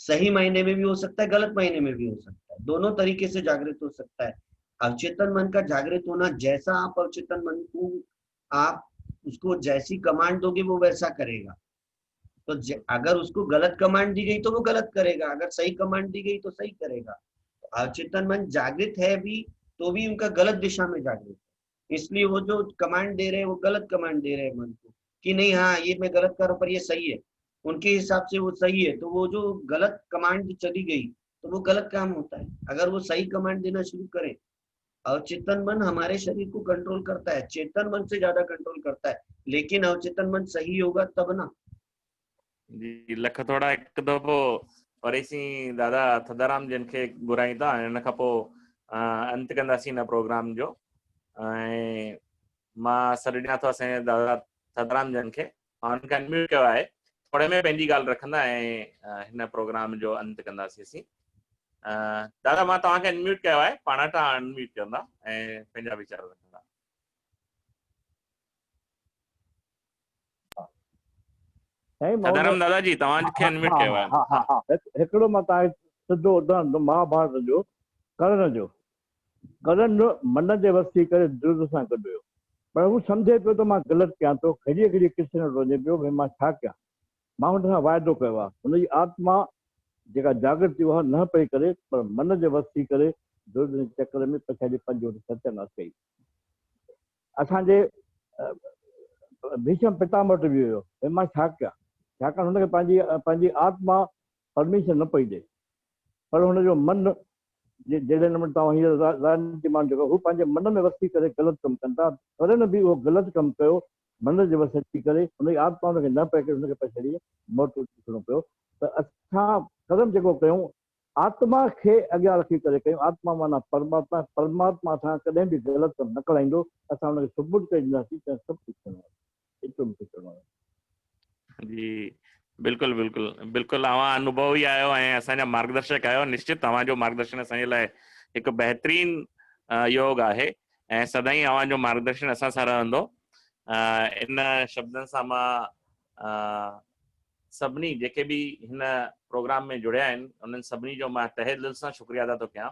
सही मायने में भी हो सकता है, गलत मायने में भी हो सकता है, दोनों तरीके से जागृत हो सकता है। अवचेतन मन का जागृत होना, जैसा आप अवचेतन मन को, आप उसको जैसी कमांड दोगे वो वैसा करेगा। तो अगर उसको गलत कमांड दी गई तो वो गलत करेगा, अगर सही कमांड दी गई तो सही करेगा। तो अवचेतन मन जागृत है भी तो भी उनका गलत दिशा में जागृत है, इसलिए वो जो कमांड दे रहे हैं वो गलत कमांड दे रहे हैं मन को कि नहीं, हाँ ये मैं गलत कर रहा हूं पर ये सही है। उनके हिसाब से वो सही है, तो वो जो गलत कमांड चली गई तो वो गलत काम होता है। अगर वो सही कमांड देना शुरू करें, अवचेतन मन हमारे शरीर को कंट्रोल करता है, चेतन मन से ज्यादा कंट्रोल करता है, लेकिन अवचेतन मन सही होगा तब ना। जी लख थोड़ा हिकु दफ़ो वरीसीं दादा थदाराम जिन खे घुराईं था, हिन खां पोइ अंत कंदासीं हिन प्रोग्राम जो। ऐं मां सॾु ॾियां थो असांजे दादा थदाराम जन खे, हुनखे अनम्यूट कयो आहे, थोरे में पंहिंजी ॻाल्हि रखंदा ऐं हिन प्रोग्राम जो अंत कंदासीं असीं। दादा मां तव्हांखे अनम्यूट कयो आहे, पाण तव्हां अनम्यूट कंदा ऐं पंहिंजा वीचार रखंदा। थदाराम दादा जी तव्हांखे अनम्यूट कयो आहे। हिकिड़ो मां तव्हांखे सिधो उदाहरण महाभारत जो कर्ण जो मन जे वस थी करे दुर्योधन सां गॾु हुयो, पर हू सम्झे पियो त मां ग़लति कयां थो, घड़ीअ घड़ीअ कृष्ण वञे पियो भई मां छा कयां। मां हुन सां वाइदो कयो आहे, हुनजी आत्मा जेका जागृत थी उहा न पई करे, पर मन जे वस थी करे दुर्योधन चक्र में पछाड़ी पंहिंजो सत्यानाश कई। असांजे भीष्म पितामह वटि बि हुयो भई मां छा कयां, छाकाणि हुनखे पंहिंजी आत्मा परमिशन न पई ॾे, पर हुनजो मन जहिड़े नमूने तव्हां हींअर राजनीति माण्हू जेको हू पंहिंजे मन में वसी करे ग़लति कमु कनि था, पर न बि उहो ग़लति कमु कयो, मन जे वस अची करे हुनजी आत्मा हुनखे न पए करे हुनखे पछाड़ी मौत ॾिसणो पियो। त असां कदम जेको कयूं आत्मा खे अॻियां रखी करे कयूं, आत्मा माना परमात्मा सां कॾहिं बि ग़लति कमु न कराईंदो, असां हुनखे सबूत करे ॾींदासीं त सभु कुझु करिणो आहे, एतिरो मूंखे करिणो आहे। जी बिल्कुलु बिल्कुलु बिल्कुलु, अव्हां अनुभव ई आहियो ऐं असांजा मार्गदर्शक आहियो। निश्चित तव्हांजो मार्गदर्शन असांजे लाइ हिकु बहितरीन योग आहे ऐं सदाईं अव्हांजो मार्गदर्शन असां सां रहंदो। इन शब्दनि सां मां सभिनी जेके बि हिन प्रोग्राम में जुड़िया आहिनि उन्हनि सभिनी जो मां तहे दिलि सां शुक्रिया अदा थो कयां।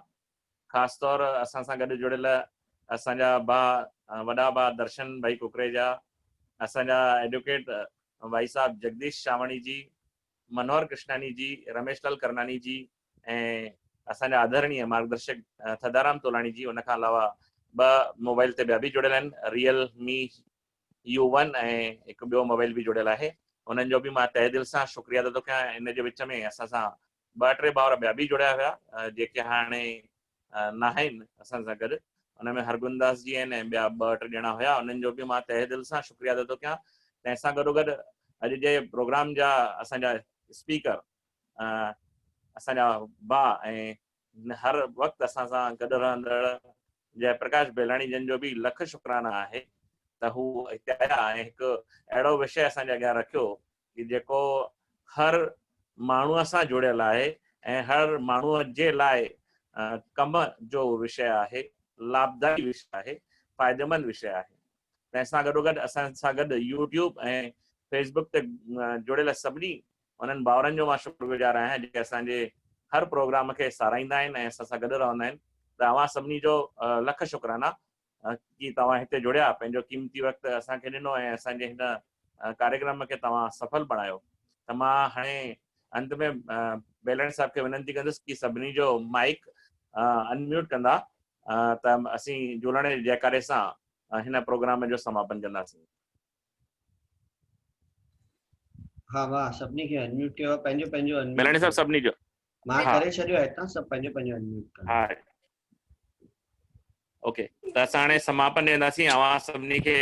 ख़ासि तौर असां सां गॾु जुड़ियल असांजा वॾा भाउ दर्शन भाई कुकरेजा, असांजा एडवोकेट भाई साहब जगदीश शावणी जी, मनोहर कृष्णानी जी, रमेश लाल करनानी जी ऐं असांजा आदरणीय मार्गदर्शक थदाराम तोलाणी जी। उन खां अलावा 2 मोबाइल ते ॿिया बि जुड़ियल आहिनि, रियल मी U1 ऐं हिकु ॿियो मोबाइल बि जुड़ियल आहे। उन्हनि जो बि मां तहे दिलि सां शुक्रिया अदा थो कयां। इन जे विच में असां सां 2-3 भाउर ॿिया बि जुड़िया हुआ जेके हाणे न आहिनि असां सां गॾु। उन में हरगुनदास जी आहिनि ऐं ॿिया 2-3 ॼणा हुया, उन्हनि जो बि मां तहे दिलि सां शुक्रिया अदा थो कयां। तंहिंसां गॾोगॾु अॼु जे प्रोग्राम जा असांजा स्पीकर असांजा भाउ ऐं हर वक़्तु असां सां गॾु रहंदड़ जयप्रकाश बेलाणी जन जो बि लख शुक्राना आहे त हू हिते आया ऐं हिकु अहिड़ो विषय असांजे अॻियां रखियो कि जेको हर माण्हूअ सां जुड़ियल आहे ऐं हर माण्हूअ जे लाइ कम जो विषय आहे, लाभदायी विषय आहे, फ़ाइदेमंद विषय आहे। तंहिंसां गॾोगॾु असां सां गॾु यूट्यूब ऐं फेसबुक ते जुड़ियल सभिनी उन्हनि भाउरनि जो मां शुक्रगुज़ार आहियां जेके असांजे हर प्रोग्राम खे साराईंदा आहिनि ऐं असां सां गॾु रहंदा आहिनि। त अव्हां सभिनी जो लख शुक्राना कि तव्हां हिते जुड़िया, पंहिंजो क़ीमती वक़्तु असांखे ॾिनो ऐं असांजे हिन कार्यक्रम खे तव्हां सफल बणायो। त मां हाणे अंत में बेलाणी साहब खे विनंती कंदुसि कि सभिनी जो माइक अनम्यूट कंदा त असीं झूलण जे जयकारे सां हिन प्रोग्राम जो समापन कंदासीं। हाँ वाह, सभिनी खे अनम्यूट कयो, पंहिंजो पंहिंजो अनम्यूट बेलाणी साहब सभिनी जो मां हाँ। करे छॾियो आहे, हितां सभु पंहिंजो पंहिंजो अनम्यूट कयो। हा ओके, त असां हाणे समापन वेंदासीं। अव्हां सभिनी खे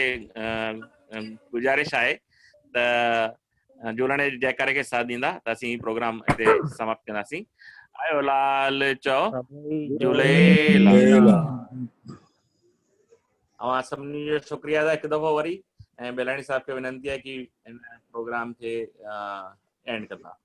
गुज़ारिश आहे त झूलण जे जयकारे खे साथ ॾींदा त असीं प्रोग्राम हिते समाप्त कंदासीं। आयो लाल चओ झूलेलाल। अव्हां सभिनी जो शुक्रिया अदा हिकु दफ़ो वरी, ऐं बेलाणी साहब खे विनंती आहे कि हिन प्रोग्राम खे एंड कंदा।